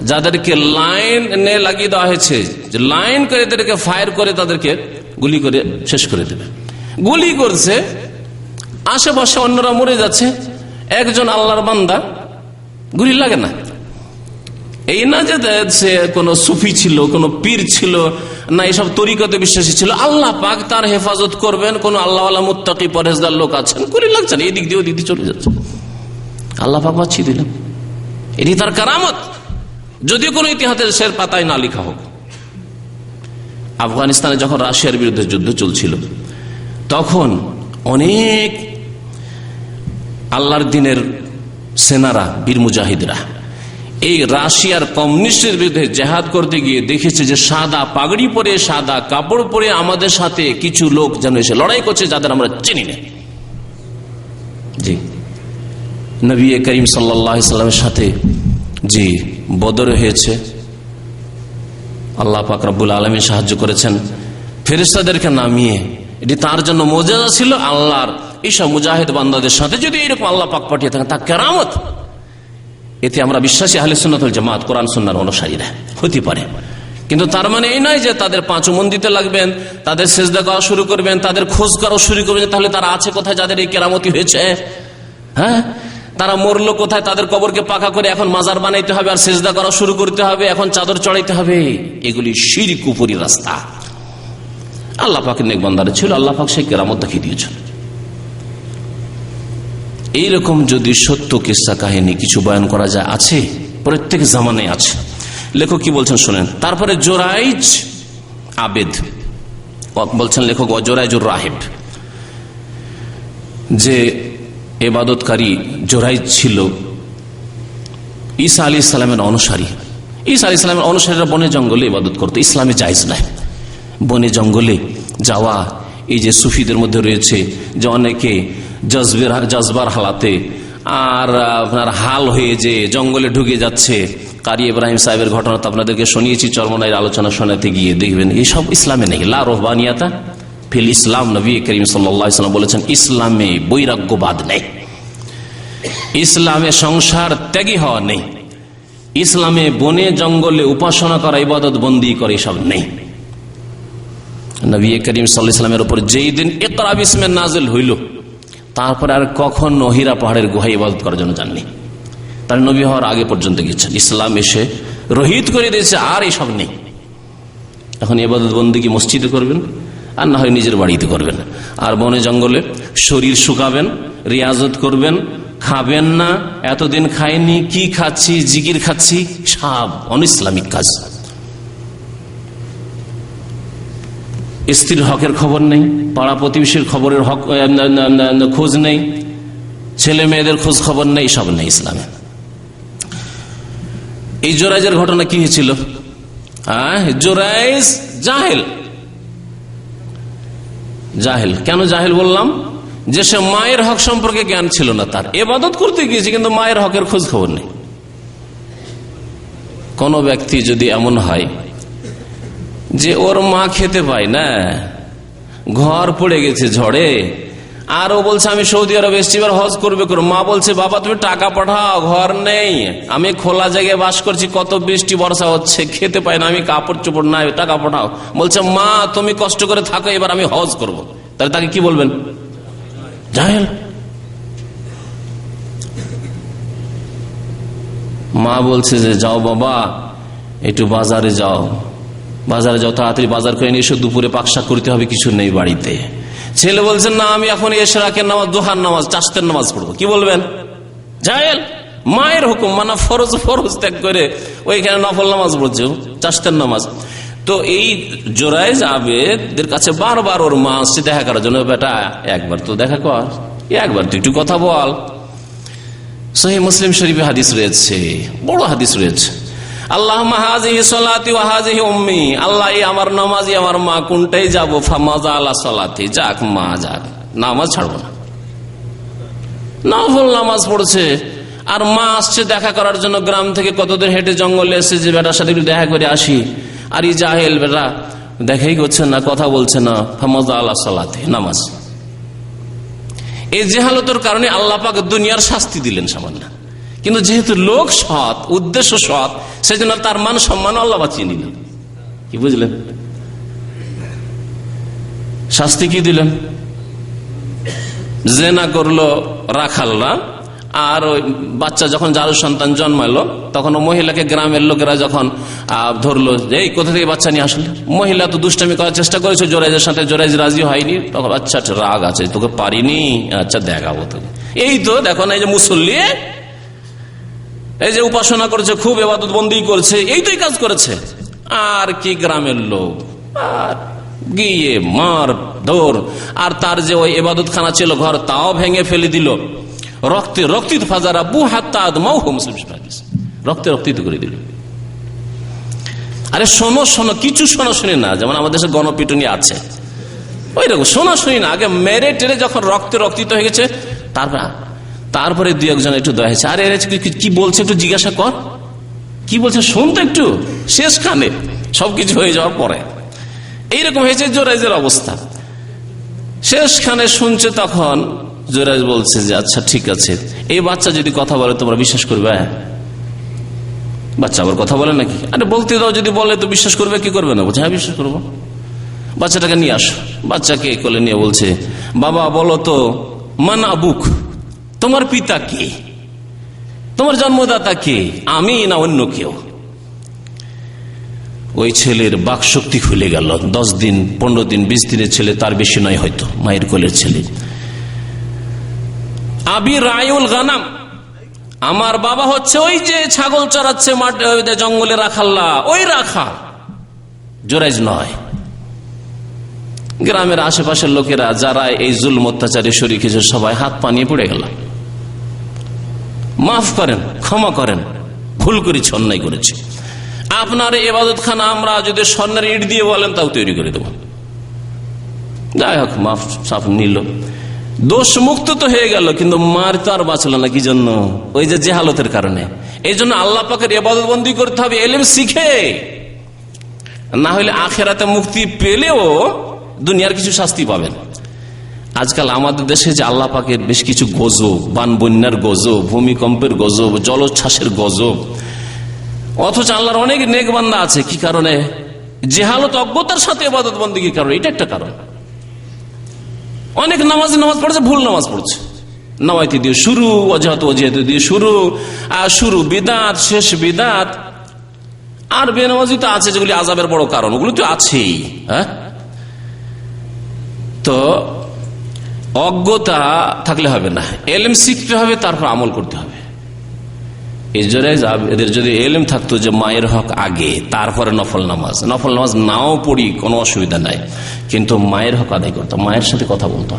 যাদেরকে লাইনে লাগিয়ে দেওয়া হয়েছে, যে লাইন করে এদেরকে ফায়ার করে তাদেরকে গুলি করে শেষ করে দেবে, গুলি করছে, আশেপাশে অন্যরা মরে যাচ্ছে, একজন আল্লাহর বান্দা গুলি লাগে না। এই না যে সে কোন সুফি ছিল, কোন পীর ছিল না, এসব তরিকতে বিশ্বাসী ছিল, আল্লাহ পাক তার হেফাজত করবেন, কোন আল্লাহওয়ালা মুত্তাকি পরহেজগার লোক আছেন, গুলি লাগছে না, এদিক দিয়ে ওদিক দিয়ে চলে যাচ্ছে, আল্লাহ পাক বাঁচিয়ে দিলেন। এটি তার কারামত, যদিও কোন ইতিহাসের পাতায় না লেখা হোক। আফগানিস্তানে যখন রাশিয়ার বিরুদ্ধে যুদ্ধ চলছিল, তখন অনেক আল্লাহর দিনের সেনারা, বীর মুজাহিদরা এই রাশিয়ার কমিউনিস্টের বিরুদ্ধে জেহাদ করতে গিয়ে দেখেছে যে সাদা পাগড়ি পরে, সাদা কাপড় পরে আমাদের সাথে কিছু লোক যেন এসে লড়াই করছে যাদের আমরা চিনি না। জি, নবী করিম সাল্লাল্লাহু আলাইহি সাল্লামের সাথে জি বদর হয়েছে, আল্লাহ পাক রব্বুল আলামিন সাহায্য করেছেন ফেরেশতাদেরকে নামিয়ে। এটি তার জন্য মুজিজা ছিল। আল্লাহর এইসব মুজাহিদ বান্দাদের সাথে যদি এরকম আল্লাহ পাক পাঠিয়ে থাকেন তা কেরামত। এতে আমরা বিশ্বাসী আহলে সুন্নাত ওয়াল জামাত, কোরআন সুন্নাহর অনুসারীরা হতে পারে। কিন্তু তার মানে এই নয় যে তাদের পাঁচ ওয়াক্ত দিতে লাগবেন, তাদের সিজদা করা শুরু করবেন, তাদের খোঁজ করা শুরু করবেন, তাহলে তারা আছে কোথায় যাদের এই কেরামতি হয়েছে? হ্যাঁ, তারা মরলো কোথায়? তাদের কবরকে পাকা করে এখন মাজার বানাইতে হবে আর সিজদা করা শুরু করতে হবে, এখন চাদর চড়াইতে হবে। এগুলি শিরক কুফরি রাস্তা। আল্লাহ পাকের নেক বান্দারা ছিল, আল্লাহ পাক সেই কেরামত দেখিয়ে দিয়েছেন। এইরকম যদি সত্য কিসসা কাহিনী কিছু বয়ান করা যায়, আছে, প্রত্যেক জামানায় আছে। লেখক কি বলছেন শোনেন। তারপরে জোরাইজ আবেদ বলছেন, লেখক জোরাইজুর রাহিব, যে ইবাদতকারী জোরাইজ ছিল ঈসা আলাইহিস সালামের অনুসারী। ঈসা আলাইহিস সালামের অনুসারীরা বনে জঙ্গলে ইবাদত করতো, ইসলামে জায়েজ নাই বনে জঙ্গলে যাওয়া। এই যে সুফিদের মধ্যে রয়েছে যে অনেকে জজবার হালাতে আর আপনার হাল হয়ে যে জঙ্গলে ঢুকে যাচ্ছে। কারি ইব্রাহিম সাহেবের ঘটনা তো আপনাদেরকে শুনিয়েছি চরমনাইয়ের আলোচনা শোনাতে গিয়ে, দেখবেন এইসব ইসলামে নেই। লা রহবানিয়াতা ফিল ইসলাম, নবী করিম সাল্লাল্লাহু আলাইহি ওয়াসাল্লাম বলেছেন ইসলামে বৈরাগ্যবাদ নেই, ইসলামে সংসার ত্যাগী হওয়া নেই, ইসলামে বনে জঙ্গলে উপাসনা করা, ইবাদত বন্দি করে এসব নেই। নবী করিম সাল্লাল্লাহু আলাইহি ওয়াসাল্লামের উপর যেই দিন ইকরা বিসমে নাজিল হইল, তারপর আর কখন হিরা পাহাড়ের গুহায় ইবাদত করার জন্য যাননি। তার নবী হওয়ার আগে পর্যন্ত গেছেন, ইসলাম এসে রহিত করে দিয়েছে, আর এসব নেই। এখন ইবাদত বন্দেগী মসজিদে করবেন আর না হয় নিজের বাড়িতে করবেন, আর বনে জঙ্গলে শরীর শুকাবেন, রিয়াজত করবেন, খাবেন না, এতদিন খাইনি, কি খাচ্ছি, জিকির খাচ্ছি, সব অনইসলামিক কাজ। স্ত্রীর হকের খবর নেই, পাড়া প্রতিবেশীর খবরের হক খোঁজ নেই, ছেলে মেয়েদের খোঁজ খবর নেই, সব নেই ইসলামে। এই জোরাইজের ঘটনা কি হয়েছিল? জোরাইজ জাহেল। জাহেল কেন জাহেল বললাম? যে সে মায়ের হক সম্পর্কে জ্ঞান ছিল না, তার ইবাদত করতে গিয়েছে কিন্তু মায়ের হকের খোঁজ খবর নেই। কোন ব্যক্তি যদি এমন হয় যে ওর মা খেতে পায় না, ঘর পড়ে গেছে ঝড়ে, আর ও বলছে আমি সৌদি আরব এসছি, এবার হজ করবে, মা বলছে বাবা তুমি টাকা পাঠাও, ঘর নেই, আমি খোলা জায়গায় বাস করছি, কত বৃষ্টি বর্ষা হচ্ছে, খেতে পাই না, আমি কাপড় চোপড় নাই, টাকা পাঠাও। বলছে মা তুমি কষ্ট করে থাকো, এবার আমি হজ করব। তাহলে তাকে কি বলবেন? জাহেল। মা বলছে যে যাও বাবা একটু বাজারে যাও, তাড়াতাড়ি বাজার করে নিয়ে এসো, দুপুরে পাকশাক করতে হবে, কিছু নেই বাড়িতে। ছেলে বলছেন না আমি এখন এশরাকের নামাজ, দোহার নামাজ, চাষতের নামাজ পড়বো। কি বলবেন? জাহেল। মায়ের হুকুম মানা ফরজ, ফরজ ত্যাগ করে ওইখানে নফল নামাজ পড়ছে, চাষতের নামাজ। তো এই জোরাইজ আবেদের কাছে বারবার ওর মা আসছে দেখা করার জন্য, বেটা একবার তো দেখা কর, একবার তো একটু কথা বল। সহিহ মুসলিম শরীফে হাদিস রয়েছে, বড় হাদিস রয়েছে, আল্লাহুম্মা হাযিহি সালাতি ওয়া হাযিহি উম্মি, আল্লাহ এই আমার নামাজি আমার মা কোনটাই যাব, ফামাযা আলা সালাতি, যাক মা যাক, নামাজ ছাড়বো না। নফল নামাজ পড়ছে আর মা আসছে দেখা করার জন্য, গ্রাম থেকে কতদূর হেঁটে জঙ্গলে এসে যে বেটার সাথে একটু দেখা করে আসি, আর এই জাহেল বেটা দেখাই করছে না, কথা বলছে না, ফামাযা আলা সালাতি, নামাজ। এই জেহালতের কারণে আল্লাহ পাক দুনিয়ার শাস্তি দিলেন সামান্য, কিন্তু যেহেতু লোক সৎ, উদ্দেশ্য সৎ, সেজন্য তার মান সম্মান আল্লাহ বাঁচিয়ে নিলেন। কি বুঝলেন? শাস্তি কি দিলেন? জেনা করলো রাখালরা, আর ওই বাচ্চা যখন জারু সন্তান জন্মালো তখন মহিলাকে গ্রামের লোকেরা যখন ধরলো যে এই কোথা থেকে বাচ্চা নিয়ে আসলে, মহিলা তো দুষ্টামি করার চেষ্টা করেছে জোরাইজের সাথে, জোরাইজ রাজি হয়নি, তখন আচ্ছা রাগ আছে, তোকে পারিনি, আচ্ছা দেখাবো তোকে। এই তো দেখো না, এই যে মুসল্লি, এই যে উপাসনা করছে, খুব ইবাদত বন্দি করছে, এই তো কাজ করেছে। আর কি গ্রামের লোক, আর গিয়ে মার ধর, আর তার যে ওই ইবাদত খানা ছিল ঘর, তাও ভেঙে ফেলে দিল। রক্তে রক্তিত ফাজারা বু হাত্তা আদমাও মুসলিম রক্তে রক্তিত করে দিল। আরে শোনো শোনো, কিছু শোনা শুনি না, যেমন আমাদের দেশে গণপিটুনি আছে ওই রকম শোনা শুনি না, আগে মেরে টেরে যখন রক্তে রক্তিত হয়ে গেছে তারপরে দুই একজন একটু দয়া হয়েছে, আরে কি বলছে একটু জিজ্ঞাসা কর, কি বলছে শুনতো একটু, শেষখানে সবকিছু হয়ে যাওয়ার পরে এইরকম হয়েছে জোরাইজের অবস্থা। শেষখানে শুনছে, তখন জোরাইজ বলছে যে আচ্ছা ঠিক আছে, এই বাচ্চা যদি কথা বলে তোমরা বিশ্বাস করবে? বাচ্চা আবার কথা বলে নাকি? আরে বলতে দাও, যদি বলে তো বিশ্বাস করবে, কি করবে না? বলছে হ্যাঁ বিশ্বাস করবো। বাচ্চাটাকে নিয়ে আসো। বাচ্চাকে কোলে নিয়ে বলছে, বাবা বলো তো মান আবুক, তোমার পিতা কে, তোমার জন্মদাতা কে, আমি না অন্য কেউ? ওই ছেলের বাকশক্তি খুলে গেল। 10 দিন 15 দিন 20 দিনের ছেলে, তার বেশি নয় হয়তো, মায়ের কোলের ছেলে। আবি রায়ুল গানাম, আমার বাবা হচ্ছে ওই যে ছাগল চড়াচ্ছে মাঠে জঙ্গলে রাখাল্লা, ওই রাখাল, জোরাইজ নয়। গ্রামের আশেপাশের লোকেরা যারা এই জুলম অত্যাচারে শরীক হয়েছে সবাই হাত পা নিয়ে পড়ে গেল, মাফ করেন, ক্ষমা করেন, ভুল করেছি, অন্যায় করেছি। আপনার ইবাদত খানা আমরা যদি স্বর্ণের ইট দিয়ে বলেন তাও তৈরি করে দেব। যাই হোক, মাফ সাফ নিল, দোষ মুক্ত তো হয়ে গেল, কিন্তু মার তো আর বাঁচল না। কি জন্য? ওই যে জেহালতের কারণে। এই জন্য আল্লাহ পাকের ইবাদত বন্দি করতে হবে ইলম শিখে, না হলে আখেরাতে মুক্তি পেলেও দুনিয়ার কিছু শাস্তি পাবেন। আজকাল আমাদের দেশে যে আল্লাহ পাকের বেশ কিছু গজব, বান বন্যার গজব, ভূমিকম্পের গজব, জলোচ্ছ্বাসের গজব, অথচ আল্লাহর অনেক নেক বান্দা আছে। কি কারণে? জেহালত, অজ্ঞতার সাথে ইবাদত বন্দেগীর কারণে। এটা একটা কারণ। অনেক নামাজ পড়ছে, ভুল নামাজ পড়ছে, নামাইতে দিয়ে শুরু, অজাহাত অজিহাত দিয়ে শুরু, আর শুরু বিদাত, শেষ বিদাত। আর বেনামাজি তো আছে যেগুলি আযাবের বড় কারণ, ওগুলো তো আছেই। হ্যাঁ, তো অজ্ঞতা থাকলে হবে না, এলেম শিখতে হবে, তারপর আমল করতে হবে। এদের যদি এলেম থাকতো যে মায়ের হক আগে, তারপরে নফল নামাজ নাও পড়ি কোনো অসুবিধা নাই, কিন্তু মায়ের হক আদায় করতো, মায়ের সাথে কথা বলতো,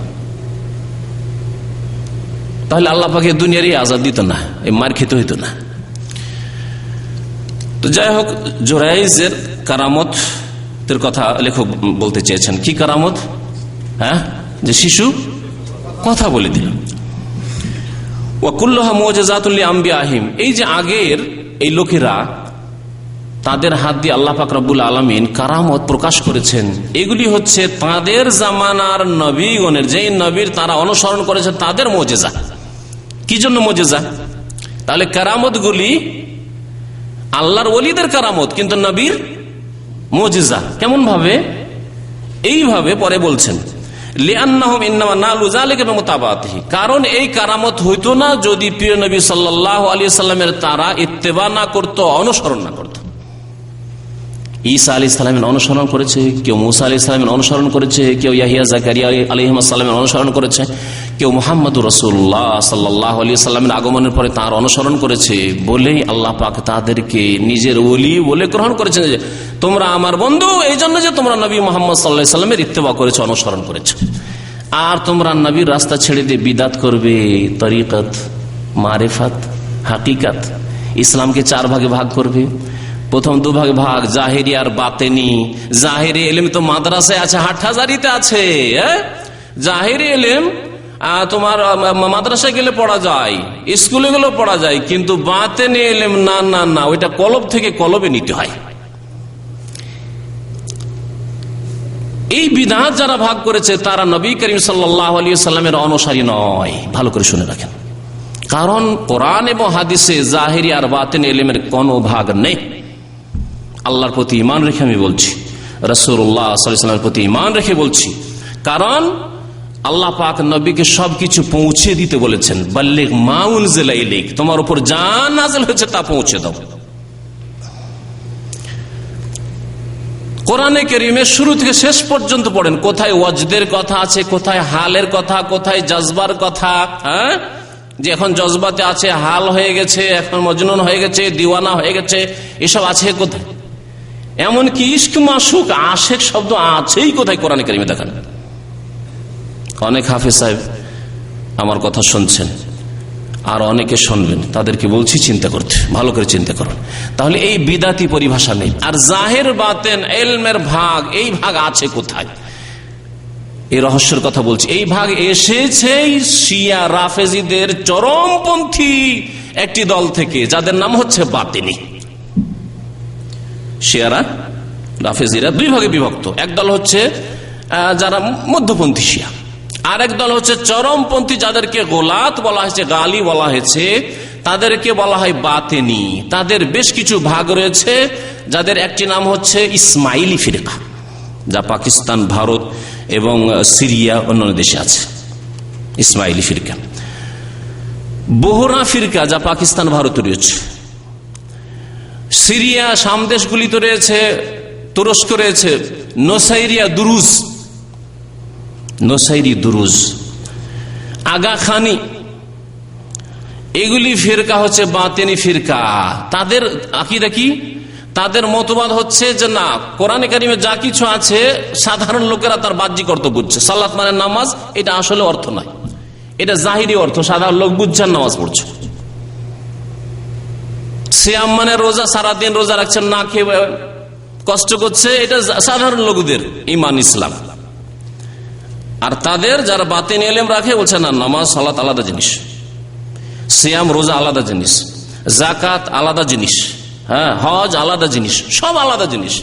তাহলে আল্লাহ পাকে দুনিয়ারই আজাদ দিত না, এই মার খেতে হইতো না। তো যাই হোক, জোরাইজের কারামতের কথা লেখক বলতে চেয়েছেন। কি কারামত? হ্যাঁ, যে শিশু কথা বলে দিল। ওয়াকুল্লুহা মুআজিজাতুল লিআম্বিয়াহিম, এই যে আগের এই লোকেরা, তাদের হাত দিয়ে আল্লাহ পাক রব্বুল আলামিন কারামত প্রকাশ করেছেন, এগুলি হচ্ছে তাদের জামানার নবীগণের, যেই নবীর তারা অনুসরণ করেছে তাদের মুআজিজা। কি জন্য মুআজিজা? তাহলে কারামত গুলি আল্লাহর ওলিদের কারামত, কিন্তু নবীর মুআজিজা কেমন ভাবে? এইভাবে পরে বলছেন, কারণ এই কারামত হইতো না যদি প্রিয় নবী সাল্লাল্লাহু আলাইহি সাল্লামের তারা ইত্তেবা না করত, অনুসরণ না করত। ঈসা আলাইহিস সালামের অনুসরণ করেছে কেউ, মুসা আলাইহিস সালামের অনুসরণ করেছে কেউ, ইয়াহিয়া জাকারিয়া আলাইহিস সালামের অনুসরণ করেছে কেউ, মুহাম্মদুর রাসূলুল্লাহ সাল্লাল্লাহু আলাইহি সাল্লামের আগমনের পরে তার অনুসরণ করেছে বলেই আল্লাহ পাক তাদেরকে নিজের ওলি বলে গ্রহণ করেছেন, যে তোমরা আমার বন্ধু এই জন্য যে তোমরা নবী মুহাম্মদ সাল্লাল্লাহু আলাইহি সাল্লামের ইত্তেবা করেছো, অনুসরণ করেছো। আর তোমরা নবীর রাস্তা ছেড়ে দিয়ে বিদাত করবে, তরিকত, মারিফাত, হাকিকাত, ইসলামকে 4 ভাগে ভাগ করবে। প্রথম 2 ভাগে ভাগ জাহেরি আর বাতেনি। জাহেরি ইলম তো মাদ্রাসায় আছে, হাটহাজারিতে আছে। জাহেরি ইলম তোমার মাদ্রাসায় গেলে পড়া যায়, স্কুলে গেলেও পড়া যায়, কিন্তু বাতেনি ইলম না না না, ওইটা কলব থেকে কলবে নিতে হয়। এই বিধাত যারা ভাগ করেছে তারা নবী করিম সাল্লাল্লাহু আলাইহি সাল্লামের অনুসারী নয়। ভালো করে শুনে রাখেন, কারণ কোরআন এবং হাদিসে জাহেরি আর বাতেনি ইলমের কোনো ভাগ নেই। আল্লাহর প্রতি ঈমান রেখে আমি বলছি, রাসূলুল্লাহ সাল্লাল্লাহু আলাইহি ওয়াসাল্লামের প্রতি ঈমান রেখে বলছি, কারণ আল্লাহ পাক নবীকে সবকিছু পৌঁছে দিতে বলেছেন। বাল্লিগ মা উনজিলা ইলাইক, তোমার উপর যা নাযিল হয়েছে তা পৌঁছে দাও। কোরআনে কারীমের শুরু থেকে শেষ পর্যন্ত পড়েন, কোথায় ওয়াজদের কথা আছে, কোথায় হালের কথা, কোথায় জজবার কথা। হ্যাঁ, যে এখন জজবাতে আছে, হাল হয়ে গেছে, এখন মজনুন হয়ে গেছে, দিওয়ানা হয়ে গেছে, এসব আছে কোথায়? এমনকি ইশক, মাশুক, আশেক শব্দ আছেই কোথায় কোরআনে কারীমে? দেখেন, অনেক হাফেজ সাহেব আমার কথা শুনছেন, আর অনেকে শুনবেন, তাদেরকে বলছি চিন্তা করতে, ভালো করে চিন্তা করুন। তাহলে এই বিদাতি পরিভাষা নেই। আর জাহের বাতেন ইলমের ভাগ, এই ভাগ আছে কোথায়? এই রহস্যের কথা বলছি। এই ভাগ এসেছে শিয়া রাফেজিদের চরমপন্থী একটি দল থেকে, যাদের নাম হচ্ছে বাতিনি। শিয়ারা রাফেজিরা দুই ভাগে বিভক্ত। এক দল হচ্ছে যারা মধ্যপন্থী শিয়া, আর এক দল হচ্ছে চরমপন্থী, যাদেরকে গোলাত বলা হয়েছে, গালি বলা হয়েছে, তাদেরকে বলা হয় বাতেনি। তাদের বেশ কিছু ভাগ রয়েছে, যাদের একটি নাম হচ্ছে ইসমাইলি ফিরকা, যা পাকিস্তান, ভারত এবং সিরিয়া অন্যান্য দেশে আছে। ইসমাইলি ফিরকা। বোহরা ফিরকা, যা পাকিস্তান, ভারতে রয়েছে, সিরিয়া শাম দেশগুলিতে রয়েছে, তুরস্ক রয়েছে। নোসাইরিয়া দুরুজ, নোসাইরি দুরুজ, আগা খানি, এগুলি ফিরকা হচ্ছে বাতেনি ফিরকা। তাদের আকীদা কি? তাদের মতবাদ হচ্ছে যে না, কোরআনে কারিমে যা কিছু আছে সাধারণ লোকেরা তার বাহ্যিক অর্থ বুঝছে। সালাত মানে নামাজ, এটা আসলে অর্থ নয়, এটা জাহিরি অর্থ, সাধারণ লোক বুঝছেন নামাজ পড়ছে। সিয়াম মানে রোজা, সারাদিন রোজা রাখছেন, না খেয়ে কষ্ট করছে, এটা সাধারণ লোকদের ঈমান ইসলাম। আর তাদের যারা বাতিন ইলম রাখে বলছে না, নামাজ সালাত আলাদা জিনিস, সিয়াম রোজা আলাদা জিনিস, যাকাত আলাদা জিনিস, হ্যাঁ হজ আলাদা জিনিস, সব আলাদা জিনিস।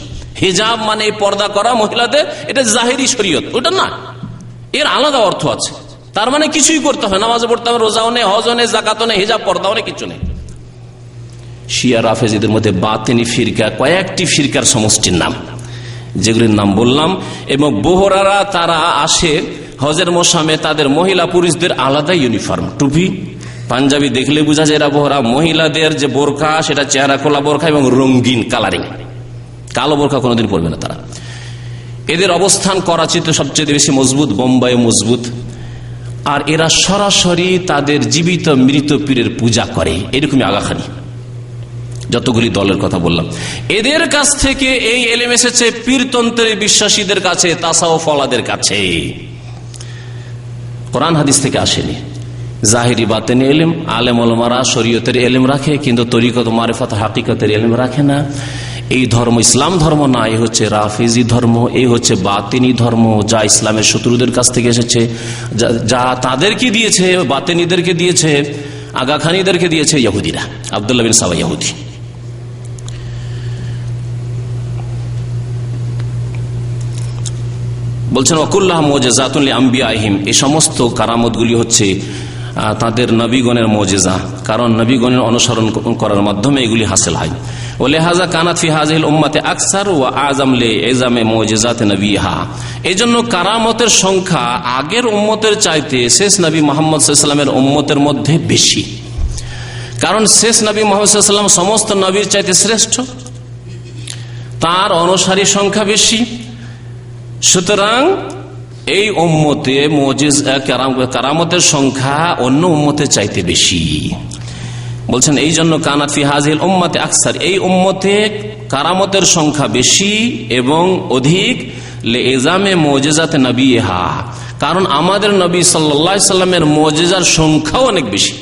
হিজাব মানে পর্দা করা মহিলাদের, এটা জাহিরি শরীয়ত, ওটা না, এর আলাদা অর্থ আছে। তার মানে কিছুই করতে হয়, নামাজ পড়তে হবে, রোজাও নেই, হজও নেই, যাকাতও নেই, হিজাব পর্দাও নেই, কিছু নেই। শিয়া রাফেজিদের মধ্যে বাতিনি ফিরকা কয়েকটি ফিরকার সমষ্টির নাম, যেগুলির নাম বললাম। এবং বোহরারা তারা আসে হজের মৌসুমে, তাদের মহিলা পুরুষদের আলাদা ইউনিফর্ম, টুপি পাঞ্জাবি দেখলে বোঝা যায় এরা বোহরা। মহিলাদের যে বোরখা, সেটা চেহারা খোলা বোরখা এবং রঙিন কালারিং, কালো বোরখা কোনোদিন পরবে না তারা। এদের অবস্থান করাচিতে সবচেয়ে বেশি মজবুত, বোম্বাই মজবুত। আর এরা সরাসরি তাদের জীবিত মৃত পীরের পূজা করে, এরকমই আগাখানি যতগুলি দলের কথা বললাম। এদের কাছ থেকে এই এলেম এসেছে পীরতন্ত্রের বিশ্বাসীদের কাছে, তাসাউফ ওয়ালাদের কাছে, কোরআন হাদিস থেকে আসেনি। জাহিরি বাতেনি ইলম, আলেম ওলামারা শরীয়তের ইলম রাখে, কিন্তু তরিকত মারিফত হাকিকতের ইলম রাখে না। এই ধর্ম ইসলাম ধর্ম না, এই হচ্ছে রাফেজি ধর্ম, এই হচ্ছে বাতিনি ধর্ম, যা ইসলামের শত্রুদের কাছ থেকে এসেছে, যা তাদেরকে দিয়েছে, বাতেনিদেরকে দিয়েছে, আগাখানিদেরকে দিয়েছে ইহুদিরা, আব্দুল্লাহ বিন সাবা ইহুদি। বলছেন ওয়াকুল্লাহ মুজিজাতুন লিআম্বিয়াহিম, এই সমস্ত কারামতগুলি হচ্ছে তাদের নবীগণের মুজিজা, কারণ নবীগণের অনুসরণ করার মাধ্যমে এগুলি হাসিল হয়। ওয়ালিহাযা কানাত ফি হাযিহিল উম্মতি আকসার ওয়া আযম লিইজামি মুজিজাতি নবিহা। এজন্য কারামতের সংখ্যা আগের উম্মতের চাইতে শেষ নবী মুহাম্মদ সাল্লাল্লাহু আলাইহি ওয়াসাল্লামের উম্মতের মধ্যে বেশি, কারণ শেষ নবী মুহাম্মদ সাল্লাল্লাহু আলাইহি ওয়াসাল্লাম সমস্ত নবীর চাইতে শ্রেষ্ঠ, তার অনুসারী সংখ্যা বেশি। সুতরাং এই উম্মতে কারামতের সংখ্যা অন্য উম্মতের চাইতে বেশি। বলছেন এই জন্য কানাত ফি হাযিহিল উম্মতি আকসার, এই উম্মতে কারামতের সংখ্যা বেশি এবং অধিক, লিইজামে মুজিজাত নবিহা, কারণ আমাদের নবী সাল্লাল্লাহু আলাইহি সাল্লামের মুজিজার সংখ্যাও অনেক বেশি।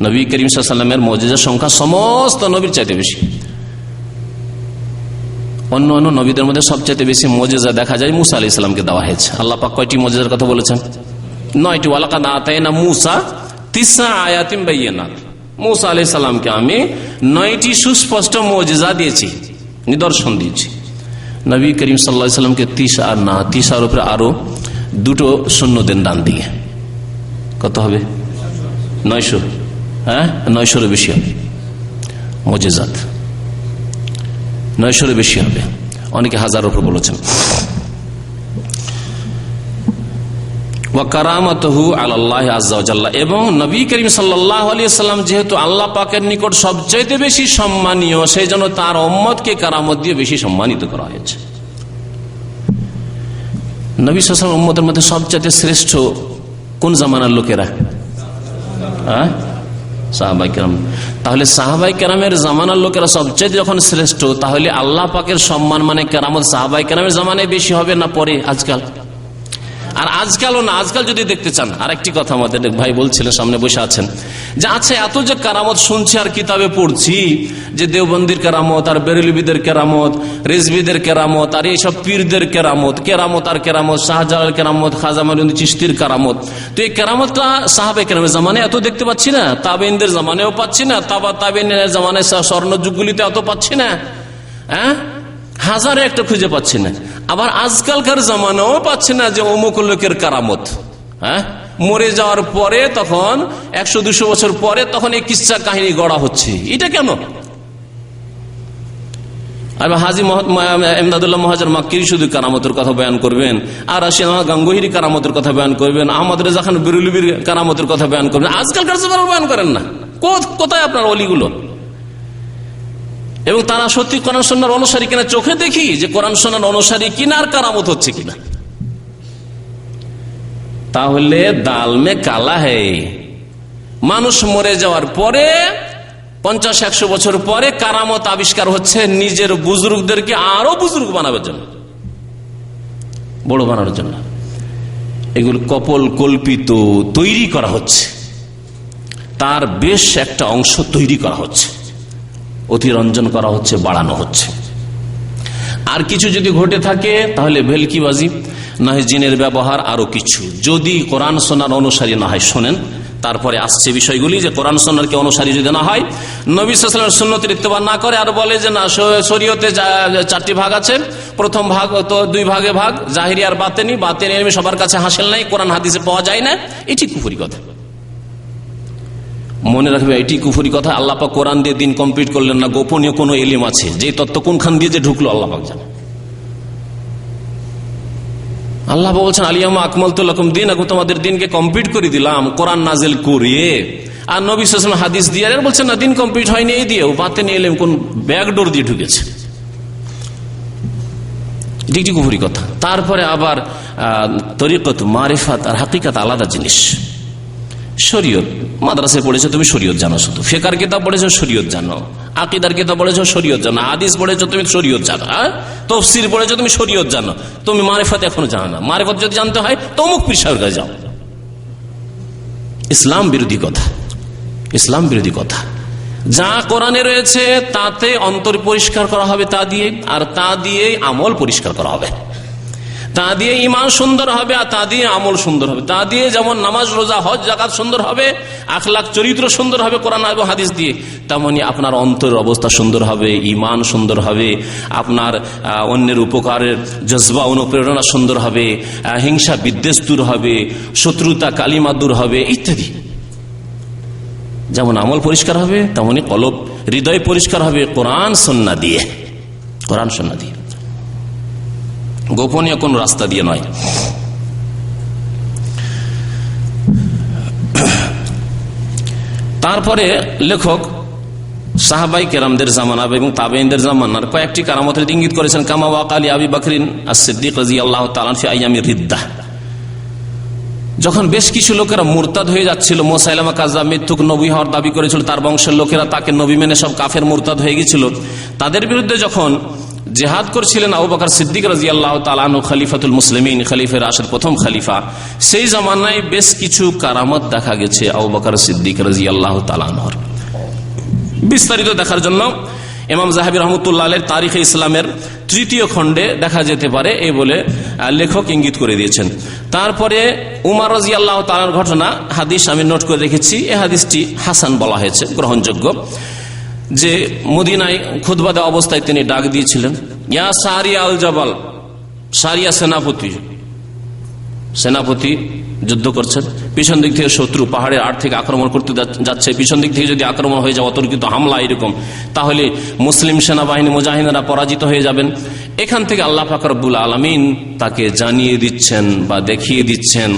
নবী করিম সাল্লাল্লাহু আলাইহি সাল্লামের মুজিজার সংখ্যা সমস্ত নবীর চাইতে বেশি। অন্য অন্য নবীদের মধ্যে সবচেয়ে বেশি মুজিজা দেখা যায় মুসা আলাইহিস সালামকে দেওয়া হয়েছে। আল্লাহ পাক কয়টি মুজিজার কথা বলেছেন? 9টি। ওয়ালাকাদ আতাইনা মুসা 9 আয়াতিন বাইয়িনাত, মুসা আলাইহিস সালামকে আমি 9টি সুস্পষ্ট মুজিজা দিয়েছি, নিদর্শন দিয়েছি। নবী করিম সাল্লাল্লাহু আলাইহি সাল্লামকে 30 আর না, 30 আর উপরে আরো 2টো শূন্য দেন ডান দিকে, কত হবে? 900, হ্যাঁ 900 এর বেশি হবে মুজিজাত, 900 এর বেশি হবে, অনেকে হাজারের উপর বলেছেন। ওয়া কারামাতুহু আলাল্লাহি আযজা ওয়া জাল্লা, এবং নবী করিম সাল্লাল্লাহু আলাইহি ওয়াসাল্লাম যেহেতু আল্লাহ পাকের নিকট সবচাইতে বেশি সম্মানীয়, সেই জন্য তার উম্মতকে কারামত দিয়ে বেশি সম্মানিত করা হয়েছে। নবী সাল্লাল্লাহু আলাইহি ওয়াসাল্লাম উম্মতের মধ্যে সবচাইতে শ্রেষ্ঠ কোন জামানার লোকেরা? হ্যাঁ সাহাবায়ে কেরাম। তাহলে সাহাবায়ে কেরামের জামানার লোকেরা সবচেয়ে যখন শ্রেষ্ঠ, তাহলে আল্লাহ পাকের সম্মান মানে কেরামত সাহাবায়ে কেরামের জামানায় বেশি হবে না পরে? আজকাল আর আজকালও না, আজকাল যদি দেখতে চান, আর একটি কথা আমাদের ভাই বলছিলেন, সামনে বসে আছেন, যে আচ্ছা এত যে কারামত শুনছি আর কিতাবে পড়ছি, যে দেওবন্দির কেরামত আর বেরেলভিদের কেরামত, রেজভিদের কেরামত আর এইসব পীরদের কেরামত, কেরামত আর কেরামত, শাহজালাল কেরামত, খাজা মঈনুদ্দিন চিশতির কেরামত, তো এই কেরামতটা সাহাবে কেরামের জামানায় এত দেখতে পাচ্ছি না, তাবেইনদের জামানায়ও পাচ্ছি না, তাবেইনের জামানায় স্বর্ণ যুগগুলিতে এত পাচ্ছি না, হ্যাঁ হাজারে একটা খুঁজে পাচ্ছি না। আবার আজকালকার জামানাও পাচ্ছি না যে অমুক লোকের কারামত, হ্যাঁ মরে যাওয়ার পরে তখন 100-200 বছর পরে তখন এই কিচ্ছা কাহিনী গড়া হচ্ছে। এটা কেন? হাজী এমদাদুল্লাহ মুহাজির মাক্কির শুধু কারামতের কথা বয়ান করবেন, আর রাশিদ গাঙ্গুহির কারামতের কথা বয়ান করবেন, আহমদ রেজা খান বেরেলভির কারামতের কথা বয়ান করবেন, আজকালকার জামানা বয়ান করেন না। কোথায় আপনার অলিগুলো? এবং তারা সত্যি কোরআন সুন্নাহর অনুসারী কিনা চোখে দেখি যে কোরআন সুন্নাহর অনুসারী কিনা আর কারামত হচ্ছে কিনা। তাহলে দাল মে কালা হে, মানুষ মরে যাওয়ার পরে 50-100 বছর পরে কারামত আবিষ্কার হচ্ছে নিজের বুজুর্গদেরকে আরো বুজুর্গ বানাবার জন্য, বড় বানানোর জন্য। এগুলো কল্পিত তৈরি করা হচ্ছে, তার বেশ একটা অংশ তৈরি করা হচ্ছে, অতিরঞ্জন করা হচ্ছে, বাড়ানো হচ্ছে। আর কিছু যদি ঘটে থাকে তাহলে ভেলকিবাজি, না হয় জিনের ব্যবহার, আরো কিছু। যদি কোরআন সুন্নাহর অনুসারী না হয়, শোনেন তারপরে আসছে বিষয়গুলি, যে কোরআন সুন্নাহর কি অনুসারী যদি না হয়, নবী সাল্লাল্লাহু আলাইহি ওয়াসাল্লামের সুন্নতের ইত্তেবা না করে, আর বলে যে না শরীয়তে 4টি ভাগ আছে, প্রথম ভাগ তো 2 ভাগে ভাগ, জাহিরি আর বাতেনি, বাতেনি এলমে সবার কাছে হাসিল নাই, কোরআন হাদিসে পাওয়া যায় না, এটি কুফরি কথা। মনে রাখবে, এটি কুফরি কথা। আল্লাহ পাক কোরআন দিয়ে দিন কমপ্লিট করলেন না, গোপনীয় কোনো ইলম আছে, যে তত্ত্ব কোনখান দিয়ে যে ঢুকলো আল্লাহ পাক জানে। আল্লাহ বলছেন আলিয়ামা আকমালতু লাকুম দীনাকুম, তোমাদের দিনকে কমপ্লিট করে দিলাম কোরআন নাজিল করিয়ে। আর নবী সাল্লাল্লাহু আলাইহি ওয়াসাল্লাম হাদিস দিয়ে আর বলছেন না দিন কমপ্লিট হয়নি, এই দিয়েও বাতেনি ইলম কোন ব্যাকডোর দিয়ে ঢুকেছে, এটি কুফরি কথা। তারপরে আবার তরিকত, মারিফাত আর হাকিকাত আলাদা জিনিস। শরীয়ত মাদ্রাসায় পড়েছো তুমি, শরীয়ত জানো, শুধু ফিকহের কিতাব পড়েছো শরীয়ত জানো, আকীদার কিতাব পড়েছো শরীয়ত জানো, হাদিস পড়েছো তুমি শরীয়ত জানো, তাফসীর পড়েছো তুমি শরীয়ত জানো, তুমি মারিফাত এখনো জানো না। মারিফাত যদি জানতে হয় তো অমুক পীর সাহেবের কাছে যাও। ইসলাম বিরোধী কথা, ইসলাম বিরোধী কথা। যা কোরআনে রয়েছে তাতে অন্তর পরিষ্কার করা হবে তা দিয়ে, আর তা দিয়ে আমল পরিষ্কার করা হবে, তা দিয়ে ঈমান সুন্দর হবে, আর তা দিয়ে আমল সুন্দর হবে। তা দিয়ে যেমন নামাজ, রোজা, হজ, যাকাত সুন্দর হবে, আখলাক চরিত্র সুন্দর হবে কোরআন এবং হাদিস দিয়ে, তেমনি আপনার অন্তরের অবস্থা সুন্দর হবে, ঈমান সুন্দর হবে, আপনার অন্যের উপকারের জজবা অনুপ্রেরণা সুন্দর হবে, হিংসা বিদ্বেষ দূর হবে, শত্রুতা কালিমা দূর হবে ইত্যাদি। যেমন আমল পরিষ্কার হবে তেমনি কলব, হৃদয় পরিষ্কার হবে কোরআন সুন্নাহ দিয়ে, কোরআন সুন্নাহ দিয়ে, গোপনীয় কোন রাস্তা দিয়ে নয়। তারপরে লেখক সাহাবাই কেরামদের জামানা এবং তাবেঈনদের জামানার কয়েকটি কারামতের ইঙ্গিত করেছেন। কামা ওয়াকালি আবি বকরিন as-সিদ্দিক রাদিয়াল্লাহু তাআলা ফি আইয়ামির রিদ্দাহ, যখন বেশ কিছু লোকেরা মুরতাদ হয়ে যাচ্ছিল, মুসাইলামা কাযযাব মিথ্যুক নবী হওয়ার দাবি করেছিল, তার বংশের লোকেরা তাকে নবী মেনে সব কাফের মুরতাদ হয়ে গিয়েছিল, তাদের বিরুদ্ধে যখন জিহাদ করছিলেন আবু বকর সিদ্দিক রাদিয়াল্লাহু তাআলা আনহু, খলিফাতুল মুসলিমিন, খলিফা রাশিদ, প্রথম খলিফা, সেই জামানায় বেশ কিছু কারামত দেখা গেছে আবু বকর সিদ্দিক রাদিয়াল্লাহু তাআলা আনহুর। বিস্তারিত দেখার জন্য ইমাম যাহাবী রাহমাতুল্লাহ আলাইহির তারিখে ইসলামের 3য় খণ্ডে দেখা যেতে পারে, এই বলে লেখক ইঙ্গিত করে দিয়েছেন। তারপরে উমর রাদিয়াল্লাহু তাআলার ঘটনা, হাদিস আমি নোট করে রেখেছি, এই হাদিসটি হাসান বলা হয়েছে, গ্রহণযোগ্য, যে মদিনায় খুতবা দেওয়া অবস্থায় তিনি ডাক দিয়েছিলেন, ইয়া সারিয়া আল জাবাল, সারিয়া সেনাপতি যুদ্ধ করছেন, পিছন দিক থেকে শত্রু পাহাড়ের আড় থেকে আক্রমণ করতে যাচ্ছে, পিছন দিক থেকে যদি আক্রমণ হয়ে যায়, অতর্কিত হামলা এরকম, তাহলে মুসলিম সেনাবাহিনী মুজাহিদরা পরাজিত হয়ে যাবেন। এখান থেকে আল্লাহ পাক রব্বুল আলামিন তাকে জানিয়ে দিচ্ছেন বা দেখিয়ে দিচ্ছেন,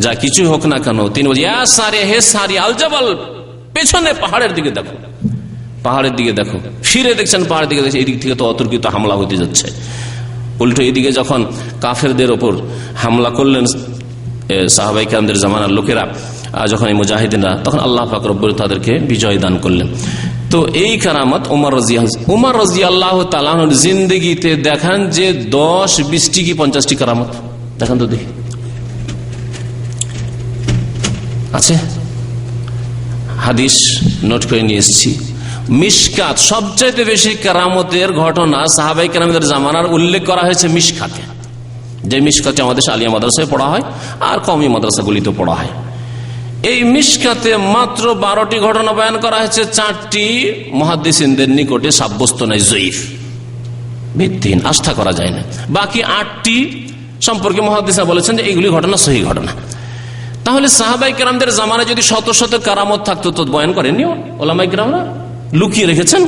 যা কিছু হোক না কেন, তিনি বলছেন ইয়া সারিয়া, হে সারিয়া আল জাবাল, পেছনে পাহাড়ের দিকে দেখো, পাহাড়ের দিকে দেখো, ফিরে দেখছেন পাহাড়ের দিকে, দেখছেন এদিক থেকে তো অতর্কিত হামলা হতে যাচ্ছে। উল্টো এদিকে যখন কাফেরদের ওপর হামলা করলেন সাহাবায়ে কেরামদের জামানার লোকেরা, যখন এই মুজাহিদিনরা, তখন আল্লাহ পাক রব্বুল তাদেরকে বিজয় দান করলেন। তো এই কারামত উমর রাদিয়াল্লাহু তাআলা আনহুর জিন্দেগিতে দেখান যে 10, 20টি কি 50টি কারামত দেখান তো দেখি। আছে, হাদিস নোট করে নিয়ে এসেছি। মিশকাত, সবচাইতে বেশি কেরামতের ঘটনা সাহাবাই কেরামদের জামানার উল্লেখ করা হয়েছে মিশকাতে, যে মিশকাতে আমাদের আলিয়া মাদ্রাসায় পড়া হয় আর কওমি মাদ্রাসাগুলিতে পড়া হয়। এই মিশকাতে মাত্র 12টি ঘটনা বয়ান করা হয়েছে, 4টি মুহাদ্দিসিনদের নিকটে সাব্যস্ত নয়, জয়ীফ, ভিত্তিহীন, আস্থা করা যায় না। বাকি 8টি সম্পর্কে মুহাদ্দিসরা বলেছেন যে এইগুলি ঘটনা সহিহ ঘটনা। তাহলে সাহাবাই কেরামদের জামানায় যদি শত শত কারামত থাকতো তো বয়ান করেননি ওলামাই কেরামরা? লুকিয়ে রেখেছেন?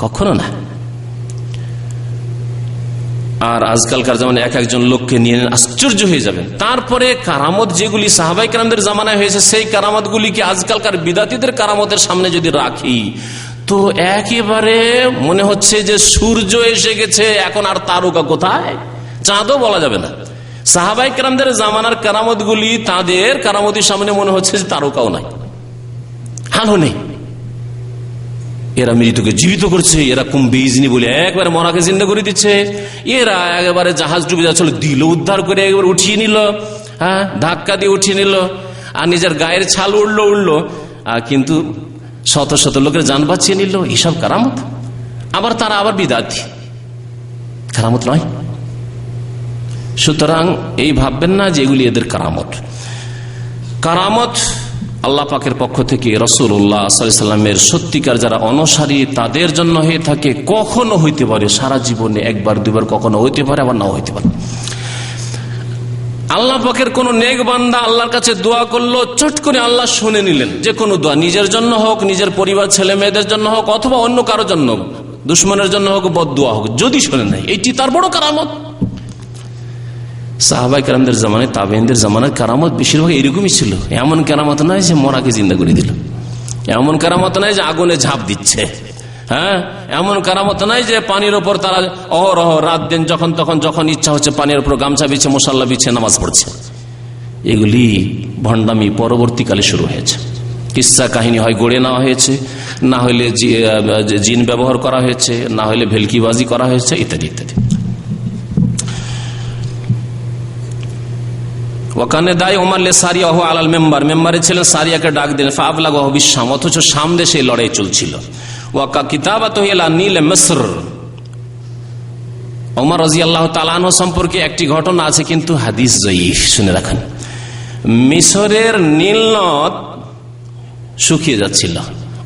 কখনো না। আর আজকালকার জামানায় এক একজন লোককে নিয়ে আশ্চর্য হয়ে যাবেন। তারপরে কারামত যেগুলি সাহাবাই কেরামদের জামানায় হয়েছে, সেই কারামত গুলিকে আজকালকার বিদাতীদের কারামতের সামনে যদি রাখি তো একেবারে মনে হচ্ছে যে সূর্য এসে গেছে, এখন আর তারকা কোথায়, চাঁদও বলা যাবে না। সাহাবাই কেরামদের জামানার কারামত গুলি তাদের কারামতির সামনে মনে হচ্ছে যে তারকাও নাই, আলো নেই। এরা মৃতকে জীবিত করছে, এরা কুম্বিজনি বলে একবারে মরাকে জিন্দা করে দিচ্ছে, এরা একেবারে জাহাজ ডুবে যাচ্ছিল দিল উদ্ধার করে একবার উঠিয়ে নিল, হ্যাঁ, ধাক্কা দিয়ে উঠিয়ে নিল, আর নিজের গায়ের ছাল উড়লো, কিন্তু শত শত লোকের জান বাঁচিয়ে নিল। এইসব কারামত। আবার তারা আবার বিদাতি, কারামত নয়। সুতরাং এই ভাববেন না যে এগুলি এদের কারামত। কারামত আল্লাহ পাকের পক্ষ থেকে রাসূলুল্লাহ সাল্লাল্লাহু আলাইহি ওয়াসাল্লামের সত্যিকার যারা অনুসারী তাদের জন্য হয়ে থাকে। কখনো হইতে পারে, সারা জীবনে একবার দুবার কখনো হইতে পারে, আবার নাও হইতে পারে। আল্লাহ পাকের কোন নেক বান্দা আল্লাহর কাছে দোয়া করলো, চট করে আল্লাহ শুনে নিলেন। যে কোনো দোয়া, নিজের জন্য হোক, নিজের পরিবার ছেলে মেয়েদের জন্য হোক, অথবা অন্য কারোর জন্য, দুশ্মনের জন্য হোক, বদদোয়া হোক, যদি শুনে নেয়, এটি তার বড় কারামত। সাহাবাই কেরামদের জামানায়, তাবেঈনদের জামানায় কারামত বেশিরভাগ এরকমই ছিল। এমন কারামত নয় যে মরাকে জিন্দা করে দিল, এমন কারামত নয় যে আগুনে ঝাঁপ দিচ্ছে, হ্যাঁ, এমন কারামত নয় যে পানির ওপর তারা অহরহ রাত দিন যখন ইচ্ছা হচ্ছে পানির উপর গামছা বিছে, মুসাল্লা বিছে নামাজ পড়ছে। এগুলি ভণ্ডামি পরবর্তীকালে শুরু হয়েছে। কিসসা কাহিনী হয় গড়ে নেওয়া হয়েছে, না হলে জিন ব্যবহার করা হয়েছে, না হলে ভেলকিবাজি করা হয়েছে, ইত্যাদি ইত্যাদি। ওখানে দায় ওমারলে সারিয়া আলাল মেম্বার, মেম্বারে ছিলেন, সারিয়াকে ডাক দিলেন। ফাবলাগ বিশাম, অথচ শাম দেশে লড়াই চলছিল। ওয়াকা কিতাবাত ইলা নীল মিসর, ওমর রাদিয়াল্লাহু তাআলা আনহু সম্পর্কে একটি ঘটনা আছে, কিন্তু হাদিস জয়ীফ। শুনে রাখেন, মিশরের নীল নদ শুকিয়ে যাচ্ছিল।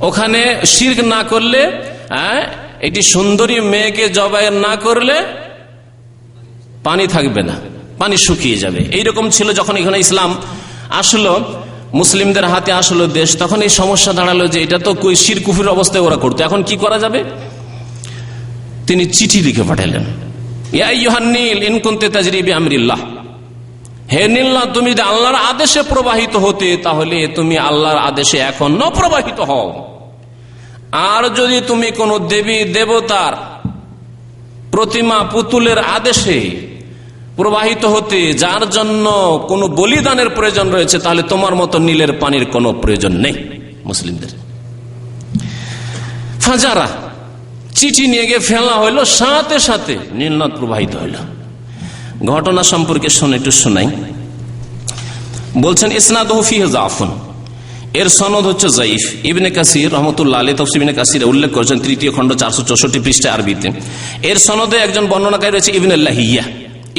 ওখানে শিরক না করলে, একটি সুন্দরী মেয়েকে জবাই না করলে পানি থাকবে না, পানি শুকিয়ে যাবে। এইরকম ছিল যখন এখানে ইসলাম আসলো, মুসলিমদের হাতে আসলো দেশ, তখন এই সমস্যা দাঁড়ালো যে এটা তো শিরক কুফরির অবস্থায় ওরা করতো, এখন কি করা যাবে? তিনি চিঠি লিখে পাঠালেন, ইয়া আইয়ুহান নীল ইন কুনতা তাজরি বিআমরিল্লাহ, হে নীল নদ, তুমি যদি আল্লাহর আদেশে প্রবাহিত হতে, তাহলে তুমি আল্লাহর আদেশে এখন প্রবাহিত হও। আর যদি তুমি কোন দেবী দেবতার প্রতিমা পুতুলের আদেশে প্রবাহিত হতে, যার জন্য কোন বলিদানের প্রয়োজন রয়েছে, তাহলে তোমার মতো নীলের পানির কোনো প্রয়োজন নেই মুসলিমদের। ফাজারা, চিঠি নিয়ে গিয়ে ফেলা হইল, সাথে সাথে নীলনদ প্রবাহিত হইল। ঘটনা সম্পর্কে শুনে একটু শোনাই। বলছেন ইসনাদুহু ফীহি যাফুন, এর সনদ হচ্ছে যায়ীফ। ইবনে কাসির রাহমাতুল্লাহ আলাইহি তাফসীর ইবনে কাসির উল্লেখ করেছেন 3য় খণ্ড 464 পৃষ্ঠা আরবিতে। এর সনদে একজন বর্ণনাকারী রয়েছে ইবনে লাহিয়া।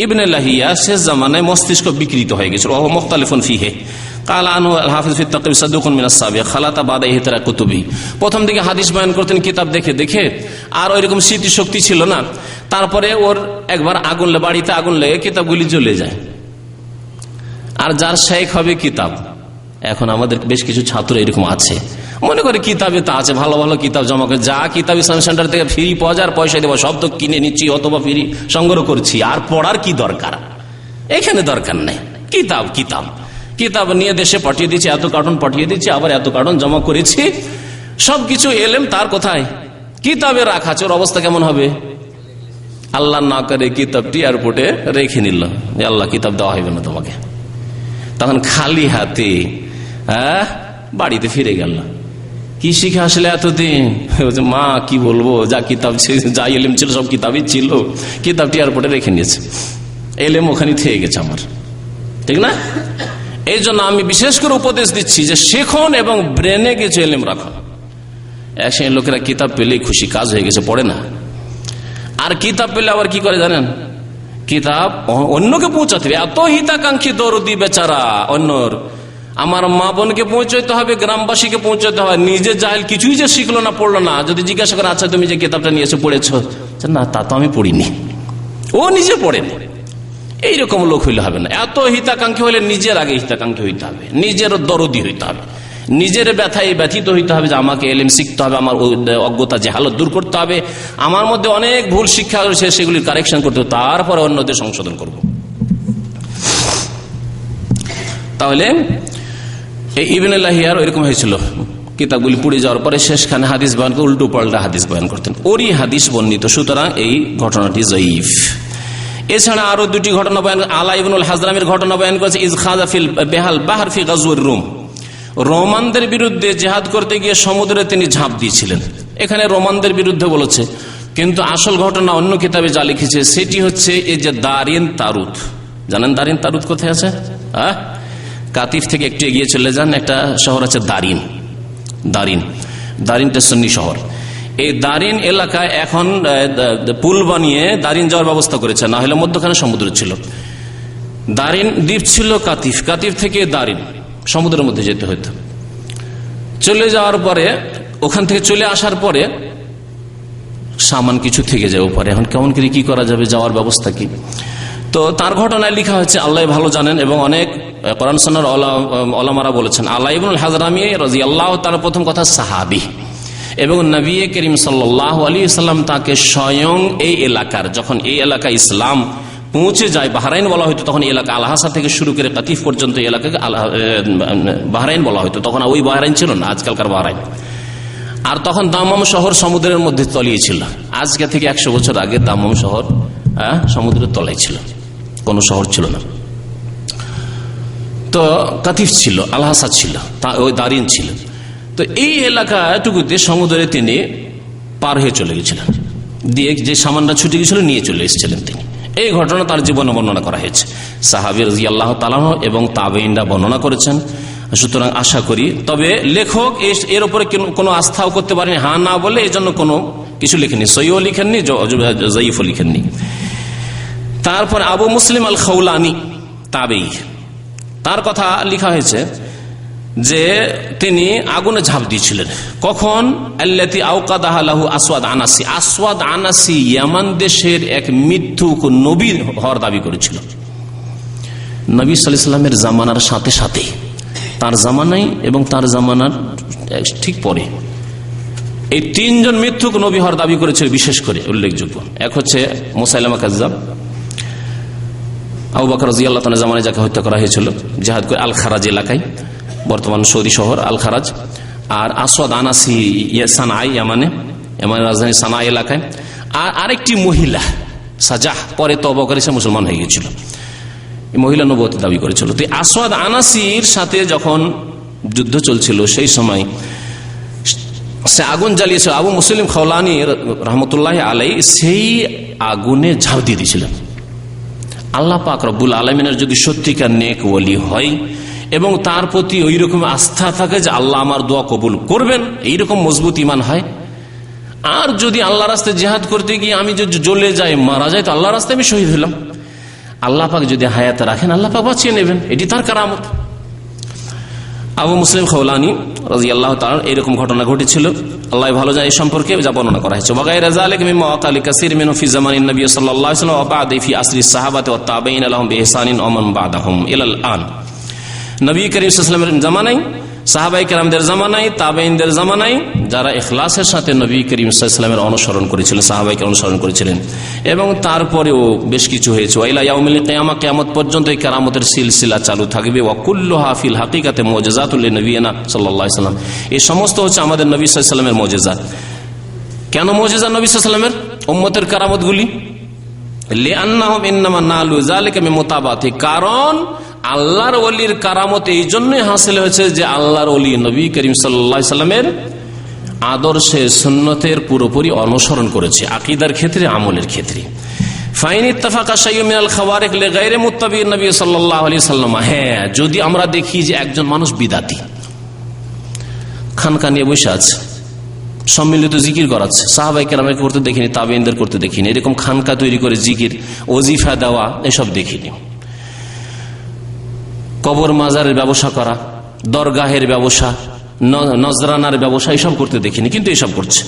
ইবনে লাহিয়া শেষ জামানায় মস্তিষ্ক বিকৃত হয়ে গেছিল। ওয়া মুখতালিফুন ফীহি ক্বালা আনহু আল হাফিজ ফি তাকরিব সাদুকুন মিনাস সাবিয়া খালাতা বাদা ইহতিরা কুতুবি। প্রথম দিকে হাদিস বয়ান করতেন কিতাব দেখে দেখে, আর ওইরকম স্মৃতি শক্তি ছিল না। তারপরে ওর একবার বাড়িতে আগুন লেগে কিতাবগুলি জ্বলে যায়। আর যার শেখ হবে কিতাব, এখন আমাদের বেশ কিছু ছাত্র এরকম আছে, মনে করে কিতাবে তা আছে, ভালো ভালো কিতাব জমা করে, যা কিতাব ইসলাম সেন্টার থেকে ফ্রি পাওয়া যায় আর পয়সা দেবো সব তো কিনে নিচ্ছি অথবা ফ্রি সংগ্রহ করছি, আর পড়ার কি দরকার? এখানে দরকার নেই। কিতাব কিতাব কিতাব নিয়ে দেশে পাঠিয়ে দিচ্ছি, এত কার্টন পাঠিয়ে দিচ্ছি, আবার এত কার্টন জমা করেছি, সবকিছু এলেম তার কোথায়? কিতাবে রাখা আছে। ওর অবস্থা কেমন হবে? আল্লাহ না করে কিতাবটি এয়ারপোর্টে রেখে নিল, যে আল্লাহ কিতাব দেওয়া হবে না তোমাকে। তখন খালি হাতে বাড়িতে ফিরে গেল। কি শিখে আসলে এতদিন? মা কি বলবো, যা কিতাব যা এলেম ছিল সব কিতাবই ছিল, কিতাবটি এয়ারপোর্টে রেখে নিয়েছে, এলেম ওখানে থেকে গেছে আমার, ঠিক না? এই জন্য আমি বিশেষ করে উপদেশ দিচ্ছি যে শেখন এবং ব্রেনে কিছু ইলম রাখুন। এক শ্রেণীর লোকেরা কিতাব পেলেই খুশি, কাজ হয়ে গেছে, পড়ে না। আর কিতাব পেলে আবার কি করে জানেন, কিতাব অন্যকে পৌঁছাতে হবে। এত হিতাকাঙ্ক্ষী দরদি বেচারা অন্যর, আমার মা বোনকে পৌঁছাতে হবে, গ্রামবাসীকে পৌঁছাতে হবে, নিজে জাহেল, কিছুই যে শিখলো না, পড়লো না, যদি জিজ্ঞাসা করে আচ্ছা তুমি যে কিতাবটা নিয়ে এসে পড়েছ, না তা তো আমি পড়িনি, ও নিজে পড়েনি, এইরকম লোক হইলে হবে না। এত হিতাকাঙ্ক্ষী হলে নিজের আগে হিতাকাঙ্ক্ষী হইতে হবে, নিজের দরদি হইতে হবে, নিজের ব্যথায় ব্যথিত হইতে হবে যে আমাকে এলেম শিখতে হবে, আমার অজ্ঞতা জাহালত দূর করতে হবে, আমার মধ্যে অনেক ভুল শিক্ষা রয়েছে সেগুলির কারেকশন করতে হবে, তারপরে অন্যদের সংশোধন করব। তাহলে এই ইবনে লাহিয়ার এরকম হয়েছিল, কিতাবগুলি পুড়ে যাওয়ার পরে শেষখানে হাদিস বয়ান করে উল্টো পাল্টা হাদিস বয়ান করতেন, ওরই হাদিস বর্ণিত, সুতরাং এই ঘটনাটি জয়ীফ। এছাড়া আরো দুটি ঘটনা বয়ান, আলা ইবনুল হাজরামের ঘটনা বয়ান করেছে, ইজখাজা ফিল বেহাল বাহর ফি গাজওয়ির রুম, রোমানদের বিরুদ্ধে জেহাদ করতে গিয়ে সমুদ্রে তিনি ঝাঁপ দিয়েছিলেন। এখানে রোমানদের বিরুদ্ধে বলেছে, কিন্তু আসল ঘটনা অন্য কিতাবে যা লিখেছে সেটি হচ্ছে এই যে দারিন তারুত, জানেন দারিন তারুত কোথায় আছে? কাতিফ থেকে একটু এগিয়ে চলে যান, একটা শহর আছে দারিন, দারিনটা সুন্নি শহর। এই দারিন এলাকায় এখন পুল বানিয়ে দারিন যাওয়ার ব্যবস্থা করেছে, না হলে মধ্যখানে সমুদ্র ছিল। দারিন দ্বীপ ছিল কাতিফ থেকে দারিন সমুদ্রের মধ্যে যেতে হতো। চলে যাওয়ার পরে, ওখান থেকে চলে আসার পরে সামান কিছু থেকে যাবে পরে, এখন কেমন করে কি করা যাবে, যাওয়ার ব্যবস্থা কি? তো তার ঘটনায় লেখা হচ্ছে, আল্লাহ ভালো জানেন, এবং অনেক কোরআন সুন্নাহর ওলামারা বলেছেন, আলা ইবনুল হাজরামি রাদিয়াল্লাহু তাআলা প্রথম কথা সাহাবী, এবং নবী করিম সাল্লাল্লাহু আলাইহি ওয়াসাল্লাম তাকে স্বয়ং এই এলাকার, যখন এই এলাকা ইসলাম পৌঁছে যায়, বাহরাইন বলা হয়তো তখন এই এলাকা, আল-হাসা থেকে শুরু করে কাতিফ পর্যন্ত এই এলাকাকে বাহরাইন বলা হয়তো, তখন ওই বাহরাইন ছিল না আজকালকার বাহরাইন। আর তখন দামাম শহর সমুদ্রের মধ্যে তলিয়ে ছিল, আজকে থেকে 100 বছর আগে দামাম শহর সমুদ্রের তলায় ছিল, কোন শহর ছিল না। তো কাতিফ ছিল, আল-হাসা ছিল, ওই দারিন ছিল। তো এই এলাকাটুকুতে সমুদ্রে তিনি পার হয়ে চলে গেছিলেন, দিয়ে যে সামানটা ছুটে গেছিল নিয়ে চলে এসেছিলেন তিনি। এই ঘটনা তার জীবনে বর্ণনা করা হয়েছে, সাহাবী রাদিয়াল্লাহু তাআলা এবং তাবেঈনরা বর্ণনা করেছেন। সুতরাং আশা করি, তবে লেখক এর উপরে কোনো আস্থাও করতে পারেনি, হ্যাঁ না বলে এই জন্য কোনো কিছু লিখেনি, সহিও লিখেননি, জয়ীফও লিখেননি। তারপর আবু মুসলিম আল খাওলানি তাবেঈ, তার কথা লেখা হয়েছে যে তিনি আগুনে ঝাঁপ দিয়েছিলেন। কখন? আল্লাতী আওকাদাহা লাহু আসওয়াদ আনাসি, আসওয়াদ আনাসি ইয়ামান দেশের এক মিথ্যুক নবী হওয়ার দাবি করেছিল। নবী সাল্লাল্লাহু আলাইহি ওয়াসাল্লামের জামানার সাথে সাথে, তার জামানায় এবং তার জামানার ঠিক পরে এই 3 জন মিথ্যুক নবী হওয়ার দাবি করেছিল, বিশেষ করে উল্লেখযোগ্য। এক হচ্ছে মুসাইলামা কাজ্জাব, আবু বকর রাদিয়াল্লাহু তাআলা জামানায় যাকে হত্যা করা হয়েছিল জিহাদ করে আল খারাজ এলাকায়, বর্তমান সৌদি শহর আল খারাজ। আর আসওয়াদ আনাসি সানাই, ইয়ামানের রাজধানী সানা এলাকায়। আর আরেকটি মহিলা সাজাহ, পরে তওবা করে সে মুসলমান হয়ে গিয়েছিল, মহিলা নবুয়তের দাবি করেছিল। তো আসওয়াদ আনাসির সাথে যখন যুদ্ধ চলছিল সেই সময় সে আগুন জ্বালিয়েছিল, আবু মুসলিম খাওলানি রহমতুল্লাহ আলাই সেই আগুনে ঝাঁপ দিয়ে দিয়েছিলেন। আল্লাহ পাক রব্বুল আলামিনের যদি সত্যিকার নেক ওলি হয় এবং তার প্রতি ওই রকম আস্থা থাকে যে আল্লাহ আমার দোয়া কবুল করবেন, এইরকম মজবুত ইমান হয়, আর যদি আল্লাহ রাস্তায় জিহাদ করতে গিয়ে আমি যদি জ্বলে যাই, মারা যাই, তো আল্লাহ রাস্তায় আমি শহীদ হলাম, আল্লাহ পাক যদি হায়াতে রাখেন আল্লাহ পাক বাঁচিয়ে নেবেন, এটি তার কারামত। আবু মুসলিম খাওলানি রাদিয়াল্লাহু তাআলা এরকম ঘটনা ঘটেছিল, আল্লাহ ভালো জানে, এই সম্পর্কে যা বর্ণনা করা হয়েছে। ওয়াগায়রা যালিকা মিম্মা ওয়াকালি কাসীর মিনহু ফি জামানিন নবী সাল্লাল্লাহু আলাইহি ওয়াসাল্লাম ওয়া বা'দা ফি আসরি সাহাবাতি ওয়াত তাবেঈন লাহুম বিইহসানিন ওয়া মান বা'দাহুম ইলাল আন। নবী করিম সাল্লাল্লাহু আলাইহি ওয়াসাল্লামের জামানায়, সাহাবায়ে কেরামদের জামানায়, তাবেঈনদের জামানায় যারা ইখলাসের সাথে নবী করিম সাল্লাল্লাহু আলাইহি ওয়াসাল্লামের অনুসরণ করেছিলেন, সাহাবায়ে কেরাম অনুসরণ করেছিলেন, এবং তারপরেও বেশ কিছু হয়েছে। ওয়াইলা ইয়াউমিল কিয়ামা, কিয়ামত পর্যন্ত এই কেরামতের সিলসিলা চালু থাকবে। ওয়া কুল্লুহা ফিল হাকিকাতে মুজিজাতুল লিনবিয়িনা সাল্লাল্লাহু আলাইহি ওয়াসাল্লাম, এই সমস্ত হচ্ছে আমাদের নবী সাল্লাল্লাহু আলাইহি ওয়াসাল্লামের মুজিজা। কেন মুজিজা নবী সাল্লাল্লাহু আলাইহি ওয়াসাল্লামের উম্মতের কেরামতগুলি? লিআন্নাহুম ইন্নামা নালু যালিকা মিন মুতাবাতি, কারণ আল্লাহর ওলির কারামত এই জন্যই হাসিল হয়েছে যে আল্লাহর ওলি নবী করিম সাল্লাল্লাহু আলাইহি সাল্লামের আদর্শে সুন্নতের পুরোপুরি অনুসরণ করেছে, আকীদার ক্ষেত্রে, আমলের ক্ষেত্রে। ফাইন ইত্তাফাকা শাইউম মিনাল খাওয়ারিক লিগাইরি মুত্তাবি'in নবী সাল্লাল্লাহু আলাইহি ওয়াসাল্লাম। হ্যাঁ, যদি আমরা দেখি যে একজন মানুষ বিদাতি, খানকা নিয়ে বসে আছে, সম্মিলিত জিকির করাচ্ছে, সাহাবায়ে কেরামকে করতে দেখিনি, তাবেঈনদের করতে দেখিনি, এরকম খানকা তৈরি করে জিকির ওজিফা দেওয়া এসব দেখিনি। কবর মাজারের ব্যবসা করা, দরগাহের ব্যবসা, নজরানার ব্যবসা এসব করতে দেখিনি, কিন্তু এসব করছে।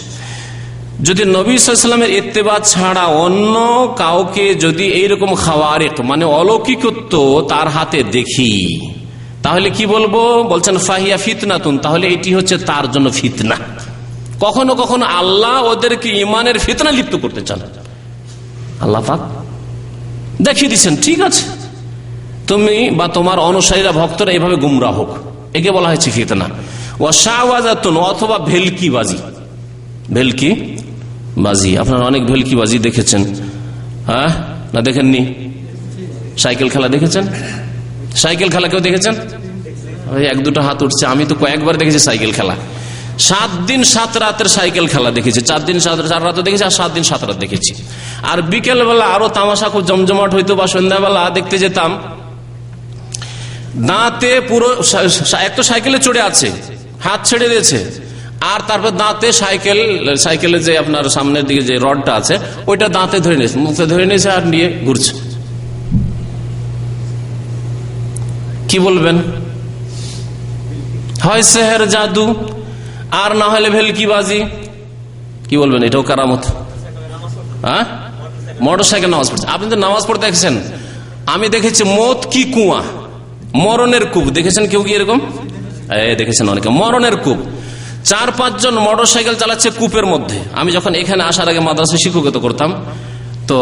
যদি নবী সাল্লাল্লাহু আলাইহি ওয়াসাল্লামের ইত্তেবা ছাড়া অন্য কাউকে যদি এইরকম খাওয়ারিক মানে অলৌকিকত্ব তার হাতে দেখি, তাহলে কি বলবো? বলছেন ফাহিয়া ফিতনাতুন, তাহলে এটি হচ্ছে তার জন্য ফিতনা। কখনো কখনো আল্লাহ ওদেরকে ইমানের ফিতনা লিপ্ত করতে চান, আল্লাহ পাক দেখিয়ে দিচ্ছেন, ঠিক আছে তুমি বা তোমার অনুসারীরা ভক্তরা এইভাবে গুমরাহ হোক, একে বলা হয়েছে ফিতনা। ওয়া শাওয়াজাতুন, অথবা ভেলকিবাজি। ভেলকিবাজি, আপনারা অনেক ভেলকিবাজি দেখেছেন, হ্যাঁ না দেখেননি? সাইকেল খেলা দেখেছেন? সাইকেল খেলা কেউ দেখেছেন? এক দুটো হাত উঠছে। আমি তো কয়েকবার দেখেছি সাইকেল খেলা। 7 দিন 7 রাতের সাইকেল খেলা দেখেছি, 4 দিন 4 রাত দেখেছি, আর 7 দিন 7 রাত দেখেছি। আর বিকেল বেলা আরো তামাশা খুব জমজমাট হইতো, বা সন্ধ্যাবেলা দেখতে যেতাম, দাঁতে পুরো এক তো সাইকেলে চড়ে আছে, হাত ছেড়ে দিয়েছে, আর তারপর দাঁতে সাইকেলের যে আপনার সামনের দিকে যে রডটা আছে ওইটা দাঁতে ধরে নিয়েছে, মুখে ধরে নিয়েছে, আর নিয়ে ঘুরছে। কি বলবেন? হয় সেহের জাদু, আর না হলে ভেলকিবাজি। কি বলবেন? এটাও কারামত। হ্যাঁ, মোটর সাইকেল নামাজ পড়ছে। আপনি তো নামাজ পড়তে দেখেছেন, আমি দেখেছি মত কি কুয়া, মরণের কূপ দেখেছেন কেউ কি এরকম? দেখেছেন অনেকে, মরণের কূপ। 4-5 জন মোটর সাইকেল চালাচ্ছে কূপের মধ্যে। আমি যখন এখানে আসার আগে মাদ্রাসায় শিক্ষকতা করতাম, তো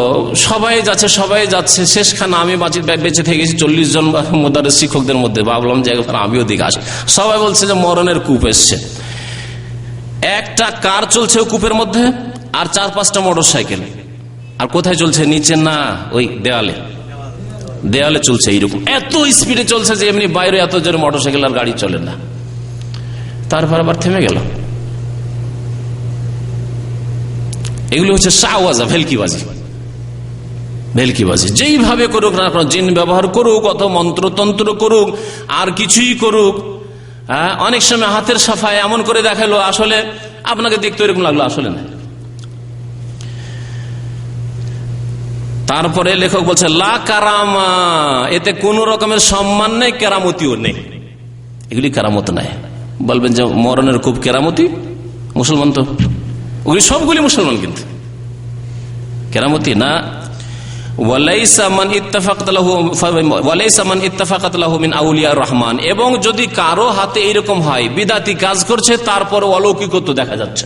সবাই যাচ্ছে, শেষখানে আমি বেঁচে থেকে গেছি 40 জন মুদারিস শিক্ষকদের মধ্যে। ভাবলাম যে আমিও দিকে আসি, সবাই বলছে যে মরণের কূপ এসছে। একটা কার চলছে কূপের মধ্যে, আর 4-5টা মোটর সাইকেল। আর কোথায় চলছে? নিচে না, ওই দেয়ালে চলছে। এইরকম এত স্পিডে চলছে যে এমনি বাইরে এত জোরে মোটর সাইকেল আর গাড়ি চলে না। তারপর আবার থেমে গেল। এগুলো হচ্ছে শাওয়াজা, ভেলকিবাজি। যেইভাবে করুক না, জিন ব্যবহার করুক, অত মন্ত্রতন্ত্র করুক, আর কিছুই করুক, অনেক সময় হাতের সাফায় এমন করে দেখালো, আসলে আপনাকে দেখতে এরকম লাগলো, আসলে না। তারপরে লেখক বলছে লা কারামা, এতে কোন রকমের সম্মান নেই, কেরামতিও নেই। এগুলি কেরামত নাই। বলবেন যে মরণের খুব কেরামতি, মুসলমান তো ওগুলি সবগুলি মুসলমান, কিন্তু কেরামতি না। এবং যদি কারো হাতে এরকম হয়, বিদাতি কাজ করছে, তারপর অলৌকিকত্ব দেখা যাচ্ছে,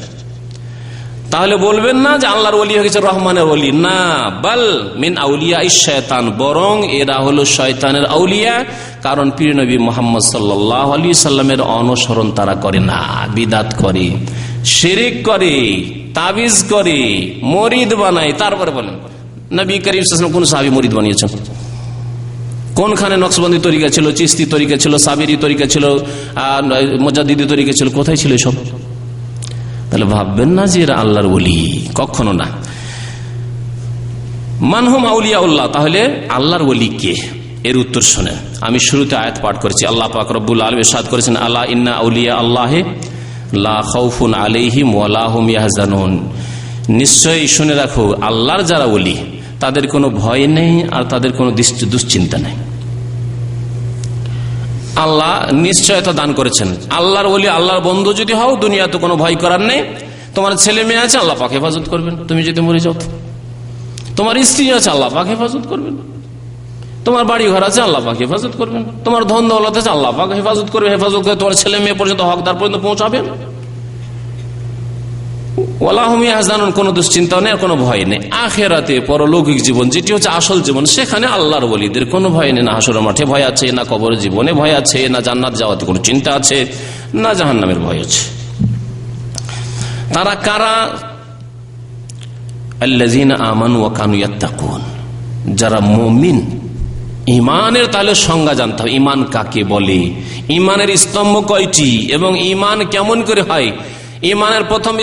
তাহলে বলবেন না যে আল্লাহর ওলি হয়ে গেছে, রহমানের ওলি না। বাল মিন আউলিয়া শয়তান, বরং এরা হলো শয়তানের আউলিয়া। কারণ প্রিয় নবী মুহাম্মদ সাল্লাল্লাহু আলাইহি সাল্লামের অনুসরণ তারা করে না, বিদাত করে, শিরিক করে, তাবিজ করে, মুরিদ বানায়। তারপরে বলেন নবী করিম সাল্লাল্লাহু আলাইহি ওয়াসাল্লাম কোন সাহাবী মুরিদ বানিয়েছেন? কোনখানে নকশবন্দি তরিকা ছিল, চিশতি তরিকা ছিল, সাবিরি তরিকা ছিল, মুজাদ্দিদি তরিকা ছিল? কোথায় ছিল সব? তাহলে ভাববেন না যে এরা আল্লাহর ওলি, কখনো না। মানহুম আউলিয়াউল্লাহ, তাহলে আল্লাহর ওলি কে? এর উত্তর শুনেন। আমি শুরুতে আয়াত পাঠ করেছি, আল্লাহ পাক রব্বুল আলামিন ইরশাদ করেছেন, আলা ইন্না আউলিয়া আল্লাহি লা খাউফুন আলাইহিম ওয়া লা হুম ইয়াহজানুন। নিশ্চয়ই শুনে রাখো, আল্লাহর যারা ওলি তাদের কোনো ভয় নেই, আর তাদের কোনো দুশ্চিন্তা নেই। আল্লাহ নিশ্চয়তা দান করেছেন। আল্লাহর ওলি, আল্লাহর বন্ধু যদি হও, দুনিয়াতে কোনো ভয় করার নেই। তোমার ছেলে মেয়ে আছে, আল্লাহ পাক হেফাজত করবেন। তুমি যদি মরে যাও, তোমার স্ত্রী আছে, আল্লাহ পাক হেফাজত করবেন। তোমার বাড়ি ঘর আছে, আল্লাহ পাক হেফাজত করবেন। তোমার ধন দৌলত আছে, আল্লাহ পাক হেফাজত করবে। হেফাজত করে তোমার ছেলে মেয়ে পর্যন্ত, হকদার পর্যন্ত পৌঁছাবেন। কোনো দুশ্চিন্তা নেই, কোনো ভয় নেই। আখেরাতে, পরলৌকিক জীবন, যেটি হচ্ছে আসল জীবন, সেখানে আল্লাহর ওলিদের কোনো ভয় নেই। না হাসরের মাঠে ভয় আছে, না কবর জীবনে ভয় আছে, না জান্নাত যাওয়াতে কোনো চিন্তা আছে, না জাহান্নামের ভয় আছে। তারা কারা? আল্লাযীনা আমানু ওয়া কানু ইয়াত্তাকুন, যারা মুমিন। ইমানের তাহলে সংজ্ঞা জানতে হবে, ইমান কাকে বলে, ইমানের স্তম্ভ কয়টি, এবং ইমান কেমন করে হয়, ইমানের প্রথম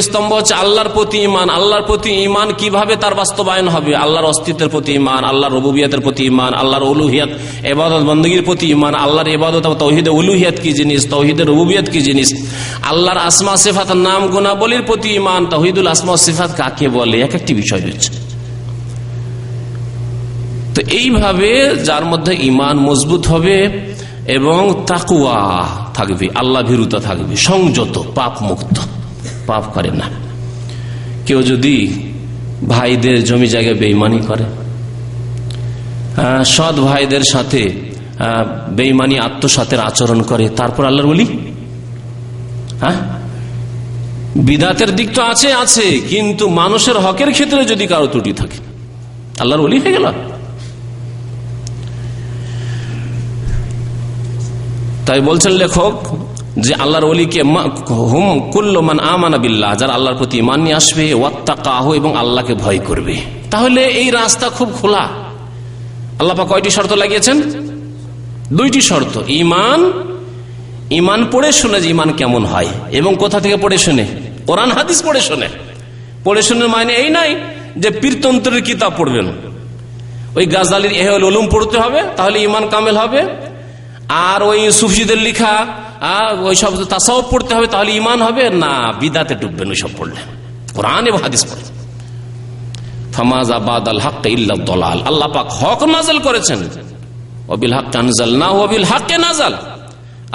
স্তম্ভ হচ্ছে আল্লাহর প্রতি ইমান। আল্লাহর প্রতি ইমান কিভাবে তার বাস্তবায়ন হবে? আল্লাহর অস্তিত্বের প্রতি ইমান, আল্লাহর রুবুবিয়তের প্রতি ইমান, আল্লাহর উলুহিয়াত ইবাদত বندگির প্রতি ইমান, আল্লাহর ইবাদত ও তাওহীদ উলুহিয়াত কি জিনিস, তাওহীদের রুবুবিয়ত কি জিনিস, আল্লাহর আসমা সিফাতের নাম গুণাবলীর প্রতি ইমান, তাওহীদুল আসমা সিফাত কাকে বলে, এক একটি বিষয় রয়েছে। তো এইভাবে যার মধ্যে ইমান মজবুত হবে এবং তাকওয়া থাকবে, আল্লাহ ভীরুতা থাকবে, সংযত, পাপ মুক্ত, পাপ করে না। কেউ যদি ভাইদের জমি জায়গায় বেঈমানি করে, সৎ ভাইদের সাথে বেঈমানি আত্মসাতের আচরণ করে, তারপর আল্লাহর ওলি? বিদাতের দিক তো আছে, কিন্তু মানুষের হকের ক্ষেত্রে যদি কারো ত্রুটি থাকে, আল্লাহর ওলি হয়ে গেল? তাই বলছেন লেখক যে আল্লাহর ওলিকে হুম কুল্লু মান আমানা বিল্লাহ, যারা আল্লাহর প্রতি ঈমান নিয়ে আসবে, ওয়াত্তাকাহু এবং আল্লাহকে ভয় করবে। তাহলে এই রাস্তা খুব খোলা। আল্লাহ পাক কয়টি শর্ত লাগিয়েছেন? 2টি শর্ত। ঈমান পড়ে শুনে যে ঈমান কেমন হয়, এবং কোথা থেকে পড়ে শুনে? কোরআন হাদিস পড়ে শুনে মানে এই নাই যে পীরতন্ত্রের কিতাব পড়বেন, ওই গাজালির ইহ্য়াউল উলুম পড়তে হবে তাহলে ঈমান কামেল হবে, আর ওই সুফিদের লিখা ওই সব তাসাউফ পড়তে হবে তাহলে ঈমান হবে না, বিদাতে ডুববেন ওই সব পড়লে। কোরআন এবং হাদিস পড়ে। ফামাযা বাদাল হক ইল্লা দালাল। আল্লাহ পাক হক নাযিল করেছেন, ওয়াবিল হক আনজালনাহু ওয়াবিল হক নাযাল।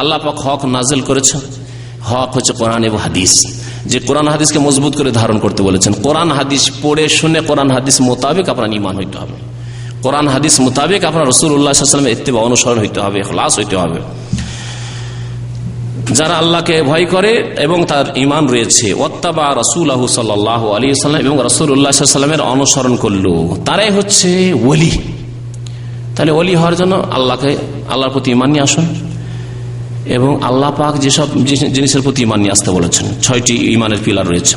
আল্লাহ পাক হক নাযিল করেছেন। হক হচ্ছে কোরআন এবং হাদিস, যে কোরআন হাদিসকে মজবুত করে ধারণ করতে বলেছেন। কোরআন হাদিস পড়ে শুনে কোরআন হাদিস মোতাবেক আপনার ঈমান হইতে হবে, কোরআন হাদিস মোতাবেক আপনার রাসূলুল্লাহ সাল্লাল্লাহু আলাইহি ওয়াসাল্লামের ইত্তেবা অনুসরণ হইতে হবে, ইখলাস হইতে হবে। যারা আল্লাহকে ভয় করে এবং তার ঈমান রয়েছে, ওয়াত্তাবা রাসূলহু সাল্লাল্লাহু আলাইহি ওয়াসাল্লাম, এবং রাসূলুল্লাহ সাল্লাল্লাহু আলাইহি ওয়াসাল্লামের অনুসরণ করলো, তারাই হচ্ছে ওলি। তাহলে ওলি হওয়ার জন্য আল্লাহর প্রতি ঈমান নিয়ে আসুন, এবং আল্লাহ পাক যেসব জিনিসের প্রতি ঈমান নিয়ে আসতে বলেছেন, 6টি ঈমানের পিলার রয়েছে।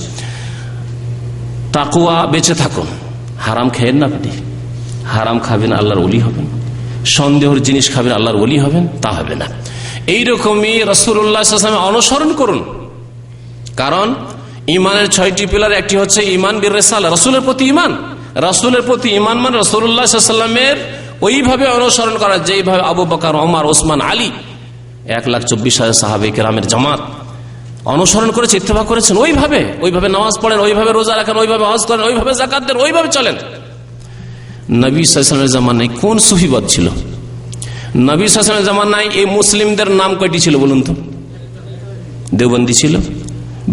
তাকওয়া, বেঁচে থাকুন, হারাম খেয়েন না, আপনি হারাম খাবেন আল্লাহর ওলি হবেন, সন্দেহের জিনিস খাবেন আল্লাহর ওলি হবেন, তা হবে না। এইরকমই রাসূলুল্লাহ সাল্লাল্লাহু আলাইহি ওয়াসাল্লাম অনুসরণ করুন, কারণ ঈমানের 6টি পিলার একটি হচ্ছে ঈমান বির রিসালা, রাসূলের প্রতি ঈমান। রাসূলের প্রতি ঈমান মানে রাসূলুল্লাহ সাল্লাল্লাহু আলাইহি ওয়াসাল্লামের ওইভাবে অনুসরণ করা যেইভাবে আবু বকর, ওমর, ওসমান, আলী 1,24,000 সাহাবায়ে কেরামের জামাত অনুসরণ করেছে, ইত্তেবা করেছেন। ওইভাবে নামাজ পড়েন, ওইভাবে রোজা রাখেন, ওইভাবে হজ করেন, ওইভাবে যাকাত দেন, ওইভাবে চলেন। নবী সাল্লাল্লাহু আলাইহি ওয়াসাল্লামের জামানায় কোন সুফিবাদ ছিল? নবী সাল্লাল্লাহু আলাইহি ওয়াসাল্লামের জামানায় এই মুসলিমদের নাম কয়টি ছিল বলুন তো? দেওবন্দি ছিল,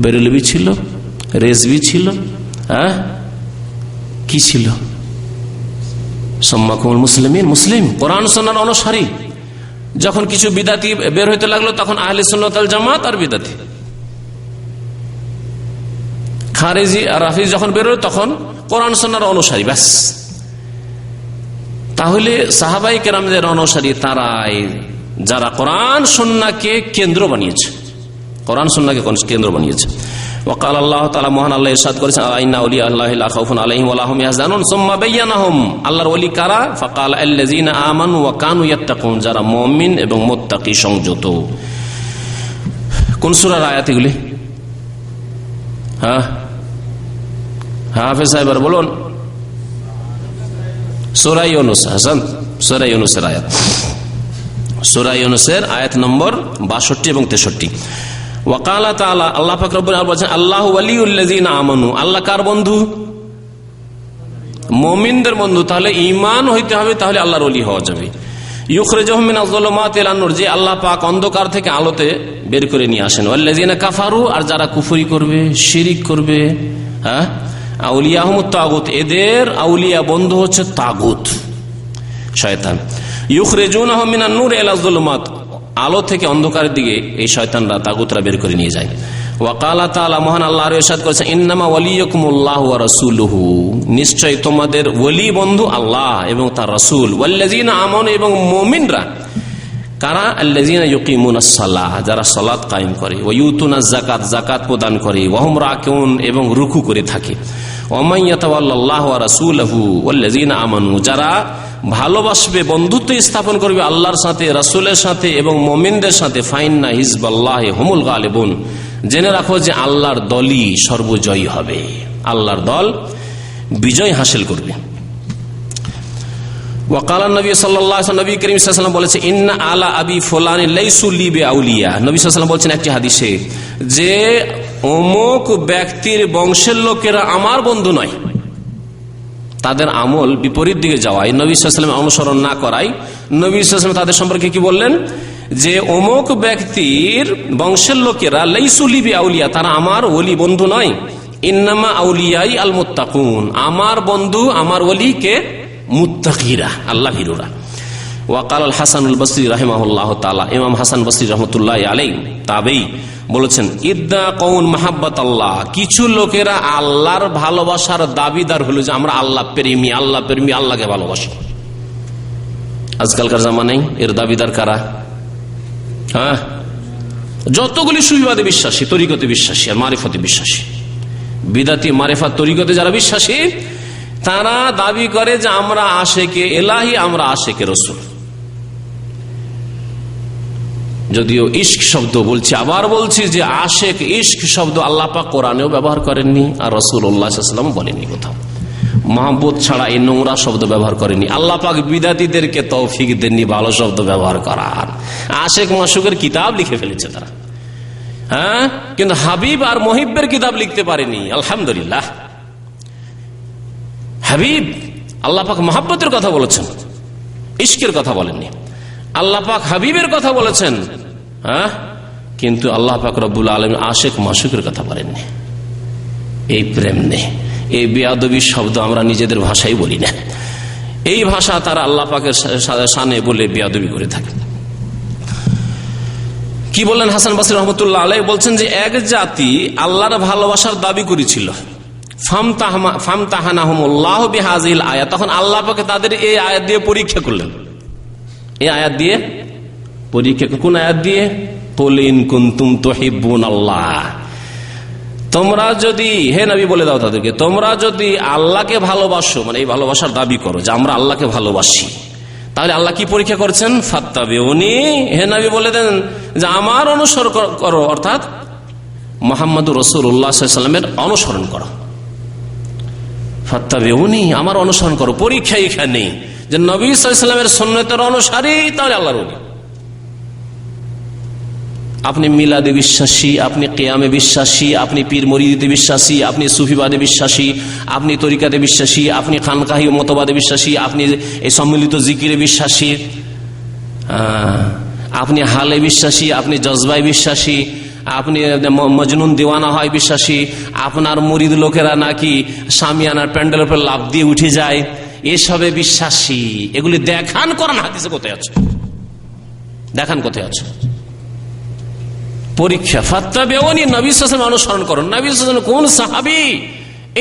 বেরেলভি ছিল, রেজভি ছিল, কি ছিল? সাম্মাকুমুল মুসলিমিন, মুসলিম, কোরআন সুন্নাহর অনুসারী। যখন কিছু বিদাতি বের হইতে লাগলো তখন আহলে সুন্নাত ওয়াল জামাত আর বিদাতি, খারেজি আর রাফিজি যখন বের হলো তখন কোরআন সুন্নাহর অনুসারী, ব্যাস। তাহলে সাহাবায়ে কেরামদের অনুসারী তারাই যারা কোরআন সুন্নাহকে কেন্দ্র বানিয়েছে, কোরআন সুন্নাহকে কেন্দ্র বানিয়েছে। ওয়াকাল আল্লাহ তাআলা, মহান আল্লাহ ইরশাদ করেছেন, আইনা আউলিয়া আল্লাহি লা খাউফুন আলাইহিম ওয়া লা হুম ইয়াহজানুন, সুম্মা বায়্যানাহুম। আল্লাহর ওলি কারা? ফাকাল আল্লাযিনা আমানু ওয়া কানু ইয়াত্তাকুন, যারা মুমিন এবং মুত্তাকি, সংযত। কোন সূরার আয়াত এগুলি? হাফেজ সাহেব বলুন। সূরা ইউনূস। হাসান, সূরা ইউনূসের আয়াত, সূরা ইউনূসের আয়াত নম্বর 62 এবং 63। ওয়াকালা তাআলা, আল্লাহ পাক রব্বুল আলামিন বলেন, আল্লাহু ওয়ালিউল্লাযিনা আমানু। আল্লাহ কার বন্ধু? মুমিনদের বন্ধু। তাহলে ঈমান হইতে হবে, তাহলে আল্লাহর ওলি হওয়া যাবে। ইউখরিজুহুম মিনাজ যুলুমাতি ইলান নূর, যে আল্লাহ পাক অন্ধকার থেকে আলোতে বের করে নিয়ে আসেন। ওয়াল্লাযিনা কাফারু, আর যারা কুফরি করবে, শিরিক করবে, আউলিয়াহুমুত তাগুত, এদের আউলিয়া বন্ধু হচ্ছে তাগুত, শয়তান। ইউখরিজুনাহুম মিনান নূর ইলাজ যুলুমাত, আলো থেকে অন্ধকারের দিকে এই শয়তানরা, তাগুতরা বের করে নিয়ে যায়। ওয়াকালা তাআলা, মহান আল্লাহ আরো ইরশাদ করেছেন, ইন্নামা ওয়ালিয়ুকুমুল্লাহু ওয়া রাসূলুহু, নিশ্চয় তোমাদের ওলি বন্ধু আল্লাহ এবং তার রাসূল। ওয়াল্লাযিনা আমানু, এবং মুমিনরা কারা? আল্লাযিনা ইউকিমুনাস সালাহ, যারা সালাত কায়েম করে, ওয়া ইউতুনাজ যাকাত, যাকাত প্রদান করে, ওয়া হুম রাকিউন, এবং রুকু করে থাকে। ওয়া মান ইয়াতাওয়াল্লাল্লাহু ওয়া রাসূলুহু ওয়াল্লাযিনা আমানু, যারা ভালোবাসবে, বন্ধুত্ব স্থাপন করবে আল্লাহর সাথে, রাসূলের সাথে এবং মুমিনদের সাথে, ফাইন্না হিজবাল্লাহি হুমুল গালিবুন, জেনে রাখো যে আল্লাহর দলই সর্বজয়ী হবে, আল্লাহর দল বিজয় হাসিল করবে। ওয়াকাল নবী সাল্লাল্লাহু আলাইহি নবী করিম সাল্লাল্লাহু আলাইহি ওয়াসাল্লাম বলেছে, ইন্না আলা আবি ফুলান লাইসু লি বিআউলিয়া। নবী সাল্লাল্লাহু আলাইহি ওয়াসাল্লাম বলছেন একটি হাদিসে যে অমুক ব্যক্তির বংশের লোকেরা আমার বন্ধু নয়। তাদের আমল বিপরীত দিকে যাওয়ায়, নবী সাল্লাল্লাহু আলাইহি ওয়াসাল্লাম অনুসরণ না করায়, নবী সাল্লাল্লাহু আলাইহি ওয়াসাল্লাম তাদের সম্পর্কে কি বললেন যে অমুক ব্যক্তির বংশের লোকেরা লাইসু লি বিআউলিয়া, তারা আমার ওলি বন্ধু নয়। ইন্নামা আউলিয়াই আল মুত্তাকুন, আমার বন্ধু আমার ওলি কে? মুত্তাকিরা, আল্লাহ ভীরুরা। ওয়াকাল আল হাসানুল বসরি রাহিমাহুল্লাহ তাআলা, ইমাম হাসান বসরি রাহমাতুল্লাহি আলাইহি তাবেঈ বলেছেন, ইদ্দা কওন মাহাব্বাত আল্লাহ, কিছু লোকেরা আল্লাহর ভালোবাসার দাবিদার হলো যে আমরা আল্লাহ প্রেমী, আল্লাহ প্রেমী, আল্লাহকে ভালোবাসি। আজকালকার জামানায় এর দাবিদার কারা? হ্যাঁ, যতগুলি সুফিবাদে বিশ্বাসী, তরিকতে বিশ্বাসী আর মারিফতে বিশ্বাসী, বিদাতি মারিফাত তরিকতে যারা বিশ্বাসী, তারা দাবি করে যে আমরা আশেকে এলাহি, আমরা আশেকে রসুল। যদিও ইশক শব্দ বলছি, আবার বলছি যে আশেক ইশক শব্দ আল্লাহ পাক কোরআনেও ব্যবহার করেননি, আর রাসূলুল্লাহ সাল্লাল্লাহু আলাইহি ওয়াসাল্লাম বলেননি কোথাও। মহব্বত ছাড়া এই নোংরা শব্দ ব্যবহার করেনি। আল্লাহ পাক বিদাতীদেরকে তৌফিক দেননি ভালো শব্দ ব্যবহার করার। আশেক মাশুকের কিতাব লিখে ফেলেছে তারা, হ্যাঁ, কিন্তু হাবিব আর মহিব্বের কিতাব লিখতে পারেনি। আলহামদুলিল্লাহ, হাবিব আল্লাহ পাক মহব্বতের কথা বলেছেন, ইশকের কথা বলেননি। আল্লাহ পাক হাবিবের কথা বলেছেন, হ্যাঁ, কিন্তু আল্লাহ পাক রব্বুল আলামিন আশেক মাশুকের কথা বলেননি। এই প্রেম নেই, এই বেয়াদবি শব্দ আমরা নিজেদের ভাষাই বলি না, এই ভাষা তারা আল্লাহ পাকের শানে বলে বেয়াদবি করে থাকে। কি বললেন হাসান বসরি রহমতুল্লাহ আলাইহি? বলছেন যে এক জাতি আল্লাহর ভালোবাসার দাবি করেছিল, ফামতাহানাহুমুল্লাহু বিহাযিহিল আয়াত, তখন আল্লাহ পাক তাদের এই আয়াত দিয়ে পরীক্ষা করলেন। এই আয়াত দিয়ে পরীক্ষা, কোন আয়াত দিয়ে? কুল ইন কুনতুম তুহিব্বুনাল্লাহ, তোমরা যদি, হে নবী বলে দাও তাদেরকে, তোমরা যদি আল্লাহকে ভালোবাসো, মানে এই ভালোবাসার দাবি করো যে আমরা আল্লাহকে ভালোবাসি, তাহলে আল্লাহ কি পরীক্ষা করছেন? ফাত্তাবিউনি, হে নবী বলে দেন যে আমার অনুসরণ করো, অর্থাৎ মুহাম্মদুর রাসূলুল্লাহ সাল্লাল্লাহু আলাইহি ওয়াসাল্লামের অনুসরণ করো। ফাত্তাবিউনি, আমার অনুসরণ করো। পরীক্ষা এখানে যে নবী সাল্লাল্লাহু আলাইহি ওয়াসাল্লামের সুন্নতের অনুসারী, তাহলে আল্লাহর ওলি। আপনি মিলাদে বিশ্বাসী, আপনি কিয়ামে বিশ্বাসী, আপনি পীর মুরিদিতে বিশ্বাসী, আপনি সুফিবাদে বিশ্বাসী, আপনি তরিকাতে বিশ্বাসী, আপনি খানকাহি মতবাদে বিশ্বাসী, আপনি এই সম্মিলিত জিকিরে বিশ্বাসী, আপনি হালে বিশ্বাসী, আপনি জজবায় বিশ্বাসী, আপনি মজনুন দিওয়ানা হয় বিশ্বাসী, আপনার মুরিদ লোকেরা নাকি শামিয়ানার প্যান্ডেলের উপর লাফ দিয়ে উঠে যায়, এসবে বিশ্বাসী। এগুলি দেখান কোরআন হাদিসে কোথায় আছে? দেখান কোথায় আছে? পরীক্ষা। ফাত্তাবিউনি, নবী সাল্লাল্লাহু আলাইহি ওয়াসাল্লাম অনুসরণ করুন। নবী সাল্লাল্লাহু আলাইহি ওয়াসাল্লাম কোন সাহাবী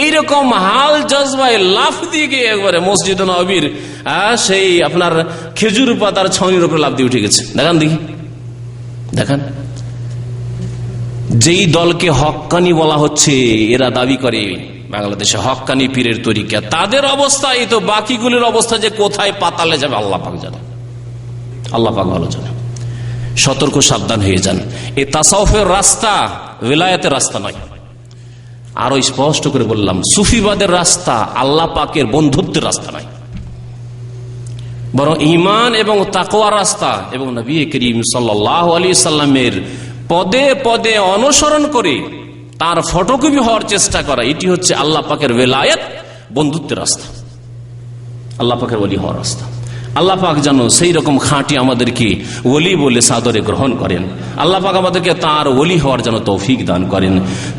এইরকম হাল জজবায় লাফ দিয়ে গিয়ে একবারে মসজিদ নববীর সেই আপনার খেজুর পাতার ছাউনির উপরে লাফ দিয়ে উঠে গেছে? দেখান দেখি, দেখান। যেই দলকে হক্কানি বলা হচ্ছে, এরা দাবি করে বাংলাদেশে হক্কানি পীরের তরিকা, তাদের অবস্থা এই তো, বাকিগুলির অবস্থা যে কোথায় পাতালে যাবে আল্লাহ পাক জানে, আল্লাহ পাক ভালো জানে। সতর্ক, সাবধান হয়ে যান। এই তাসাউফের রাস্তা ওয়ালায়াতের রাস্তা নয়। আরো স্পষ্ট করে বললাম, সুফিবাদের রাস্তা আল্লাহ পাকের বন্ধুত্বের রাস্তা নয়, বরং ঈমান এবং তাকওয়ার রাস্তা, এবং নবী করিম সাল্লাল্লাহু আলাইহি সাল্লামের পদে পদে অনুসরণ করে তার ফটোকপি হওয়ার চেষ্টা করা, এটি হচ্ছে আল্লাহ পাকের ওয়ালায়াত, বন্ধুত্বের রাস্তা, আল্লাহ পাকের ওলি হওয়ার রাস্তা। আল্লাহ পাক যেন সেই রকম খাঁটি আমাদেরকে ওলি বলে সাদরে গ্রহণ করেন। আল্লাহ পাক আমাদেরকে তার ওলি হওয়ার যেন তৌফিক দান করেন।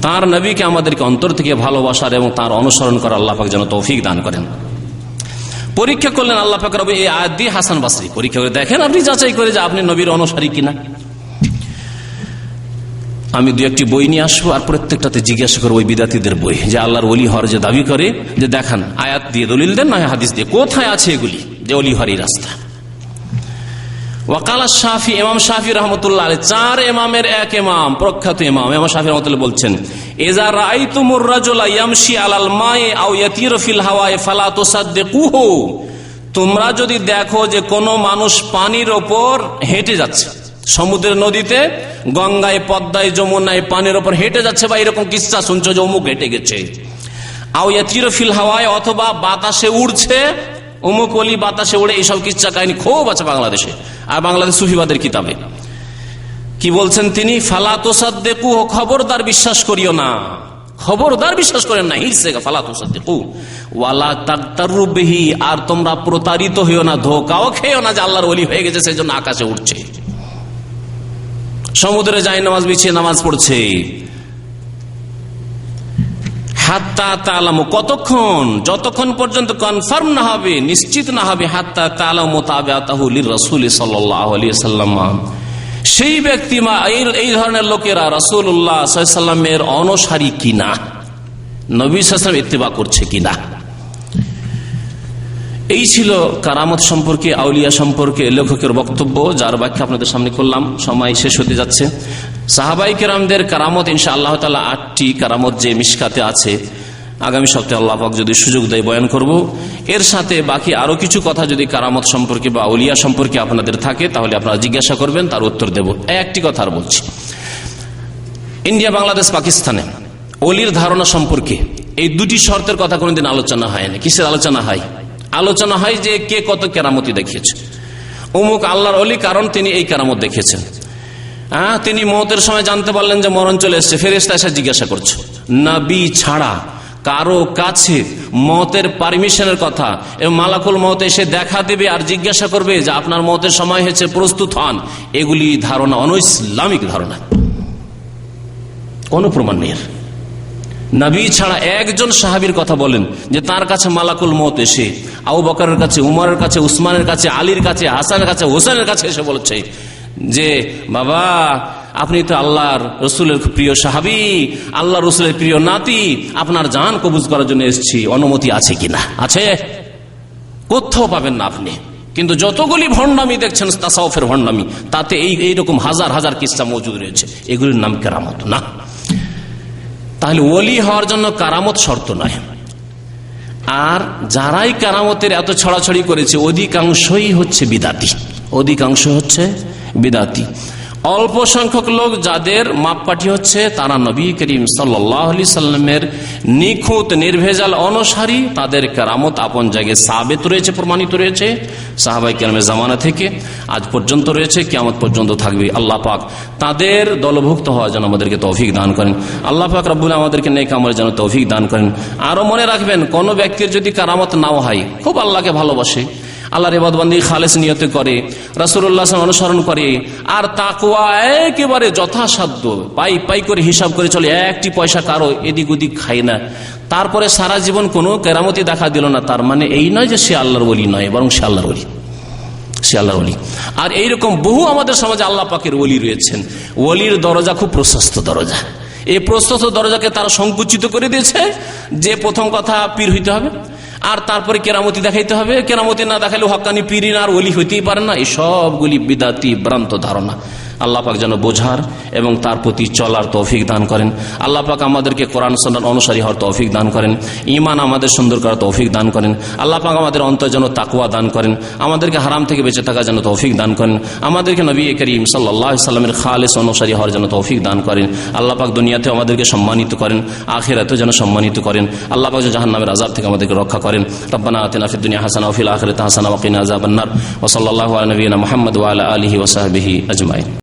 তার নবীকে আমাদেরকে অন্তর থেকে ভালোবাসার এবং তার অনুসরণ করার আল্লাহ পাক যেন তৌফিক দান করেন। পরীক্ষা করলেন আল্লাহ পাক রব্বুল এই আয়াত দিয়ে হাসান বসরি। পরীক্ষা করে দেখেন, আপনি যাচাই করে যে আপনি নবীর অনুসারী কিনা। আমি দু একটি বই নিয়ে আসবো, আর প্রত্যেকটাতে জিজ্ঞাসা করবো ওই বিদাতীদের বই, যে আল্লাহর ওলি হওয়ার যে দাবি করে, যে দেখান আয়াত দিয়ে দলিল দেন, না হাদিস দিয়ে, কোথায় আছে এগুলি যে ওলি হওয়ার এই রাস্তা। ওয়াকাল শাফি, ইমাম শাফি রহমতুল্লাহ আলাইহি, চার ইমামের এক ইমাম, প্রখ্যাত ইমাম শাফি রহমতুল্লাহ বলছেন, ইযা রাআইতুমুর রাজুলা ইয়ামশি আলাল মাই আও ইয়াতিরু ফিল হাওয়াই ফালা তুসাদ্দিকুহু, তোমরা যদি দেখো যে কোনো মানুষ পানির ওপর হেঁটে যাচ্ছে, সমুদ্রের নদীতে, গঙ্গায়, পদ্মায়, যমুনায় পানির ওপর হেঁটে যাচ্ছে, বা এরকম কিচ্ছা শুনছো যে অমুক হেঁটে গেছে। আও ইয়াতিরু ফিল হাওয়ায়, অথবা বাতাসে উড়ছে, অমুক ওলি বাতাসে উড়ে, এইসব কিচ্ছা কাহিনী খুব আছে বাংলাদেশে, আর বাংলাদেশ সুফিবাদের কিতাবে। কি বলছেন তিনি? ফালা তুসাদ্দিকু, খবরদার বিশ্বাস করিও না, খবরদার বিশ্বাস করেন না। হিরসেগা ফালা তুসাদ্দিকু ওয়ালা তাগতারু বিহি, আর তোমরা প্রতারিত হইও না, ধোঁকাও খেও না যে আল্লাহর ওলি হয়ে গেছে সেজন্য আকাশে উঠছে, সমুদ্রে যায় নামাজ বিছিয়ে নামাজ পড়ছে। হাত্তা তাআলামু, কতক্ষণ? যতক্ষণ পর্যন্ত কনফার্ম না হবে, নিশ্চিত না হবে, হাত্তা তাআলামু মুতাবাআতাহু লির-রাসূল সাল্লাল্লাহু আলাইহি ওয়াসাল্লাম, সেই ব্যক্তি এই ধরনের লোকেরা রাসূলুল্লাহ সাল্লাল্লাহু আলাইহি ওয়াসাল্লামের অনুসারী কিনা, নবী সাল্লাল্লাহু আলাইহি ওয়াসাল্লাম ইত্তেবা করছে কিনা। এই ছিল কারামত সম্পর্কে, আউলিয়া সম্পর্কে লেখকের বক্তব্য, যার ব্যাখ্যা আপনাদের সামনে করলাম। সময় শেষ হতে যাচ্ছে। সাহাবাই কেরামদের কারামত ইনশাআল্লাহ তাআলা 8টি কারামত যে মিশকাতে আছে, আগামী সপ্তাহে আল্লাহ পাক যদি সুযোগ দেয় বয়ান করব। এর সাথে বাকি আরো কিছু কথা যদি কারামত সম্পর্কে বা আউলিয়া সম্পর্কে আপনাদের থাকে তাহলে আপনারা জিজ্ঞাসা করবেন, তার উত্তর দেব। একটি কথা আর বলছি, ইন্ডিয়া, বাংলাদেশ, পাকিস্তানে অলির ধারণা সম্পর্কে এই দুটি শর্তের কথা কোনদিন আলোচনা হয় না। কিসের আলোচনা হয়? আলোচনা হয় যে কে কত কেরামতি দেখিয়েছে। অমুক আল্লাহর অলি, কারণ তিনি এই কেরামত দেখিয়েছেন। তিনি মওতের সময় জানতে পারলেন যে মরণ চলে এসছে, ফেরেশতা এসে জিজ্ঞাসা করছে। নবী ছাড়া কারো কাছে মওতের পারমিশনের কথা, এবং মালাকুল মওত এসে দেখা দেবে আর জিজ্ঞাসা করবে যে আপনার মওতের সময় হয়েছে, প্রস্তুত হন, এগুলি ধারণা অনৈসলামিক ধারণা, কোনো প্রমাণ নেই। নবী ছাড়া একজন সাহাবীর কথা বলেন যে তার কাছে মালাকুল মওত এসে আবু বকরের কাছে, উমরের কাছে, উসমানের কাছে, আলীর কাছে, হাসানের কাছে, হোসেনের কাছে এসে বলেছে যে বাবা আপনি তো আল্লাহর রসুলের প্রিয় সাহাবী, আল্লাহ রসুলের প্রিয় নাতি, আপনার জান কবুজ করার জন্য এসেছি, অনুমতি আছে কিনা? আছে? কোথাও পাবেন না আপনি। কিন্তু যতগুলি ভণ্ডামি দেখছেন, তাসাউফের ভণ্ডামি, তাতে এইরকম হাজার হাজার কিস্সা মজুদ রয়েছে। এগুলির নাম কেরামত না। তাহলে ওলি হওয়ার জন্য কারামত শর্ত নয়। আর যারাই কারামতের এত ছড়াছড়ি করেছে অধিকাংশই হচ্ছে বিদাতি, অধিকাংশ হচ্ছে বিদাতি। অল্প সংখ্যক লোক যাদের মাপকাঠি হচ্ছে তারা নবী করিম সাল্লাল্লাহু আলাইহি সাল্লামের নিখুঁত নির্ভেজাল অনুসারী, তাদের কারামত আপন জায়গায় সাবিত রয়েছে, প্রমাণিত রয়েছে, সাহাবায়ে কেরামের জামানা থেকে আজ পর্যন্ত রয়েছে, কিয়ামত পর্যন্ত থাকবে। আল্লাহ পাক তাদের দলভুক্ত হওয়ার জন্য আমাদেরকে তৌফিক দান করেন। আল্লাহ পাক রব্বুল আমাদেরকে নেক আমলের জন্য তৌফিক দান করেন। আরো মনে রাখবেন, কোন ব্যক্তির যদি কারামত নাও হয়, খুব আল্লাহকে ভালোবাসে, আল্লাহর ইবাদতবন্দি খালেস নিয়তে করে, রাসূলুল্লাহ সাল্লাল্লাহু আলাইহি ওয়াসাল্লাম অনুসরণ করে, আর তাকওয়া একেবারে যথাসাধ্য পাই পাই করে হিসাব করে চলে, একটি পয়সা কারো এদিক ওদিক খায় না, তারপরে সারা জীবন কোনো কেরামতি দেখা দিল না, তার মানে এই নয় যে সে আল্লাহর ওলি নয়, বরং সে আল্লাহর ওলি, সে আল্লাহর ওলি। আর এইরকম বহু আমাদের সমাজে আল্লাহ পাকের ওলি রয়েছেন। ওলির দরজা খুব প্রশস্ত দরজা। এই প্রশস্ত দরজাকে তারা সংকুচিত করে দিয়েছে যে প্রথম কথা পীর হইতে হবে, আর তারপরে কেরামতি দেখাইতে হবে, কেরামতি না দেখাইলে হক্কানি পীর আর ওলি হইতেই পারে না। এই সবগুলি বিদাতি ভ্রান্ত ধারণা। আল্লাহ পাক যেন বোঝার এবং তার প্রতি চলার তৌফিক দান করেন। আল্লাহ পাক আমাদেরকে কোরআন সুন্নাহর অনুসারী হওয়ার তৌফিক দান করেন, ঈমান আমাদের সুন্দর করার তৌফিক দান করেন। আল্লাহ পাক আমাদের অন্তর যেন তাকওয়া দান করেন, আমাদেরকে হারাম থেকে বেঁচে থাকার জন্য তৌফিক দান করেন, আমাদেরকে নবী করিম সাল্লাল্লাহু আলাইহি সাল্লামের খালেস অনুসারী হওয়ার জন্য তৌফিক দান করেন। আল্লাহ পাক দুনিয়াতেও আমাদেরকে সম্মানিত করেন, আখিরাতেও যেন সম্মানিত করেন। আল্লাহ পাক জাহান্নামের আযাব থেকে আমাদেরকে রক্ষা করেন। রব্বানা আতিনা ফিদ দুনিয়া হাসানা ওয়া ফিল আখিরাতি হাসানা ওয়া কিনা আযাবান নার। ওয়া সাল্লাল্লাহু আলা নবিয়িনা মুহাম্মদ ওয়া আলা আলিহি ওয়া সাহবিহি আজমাইন।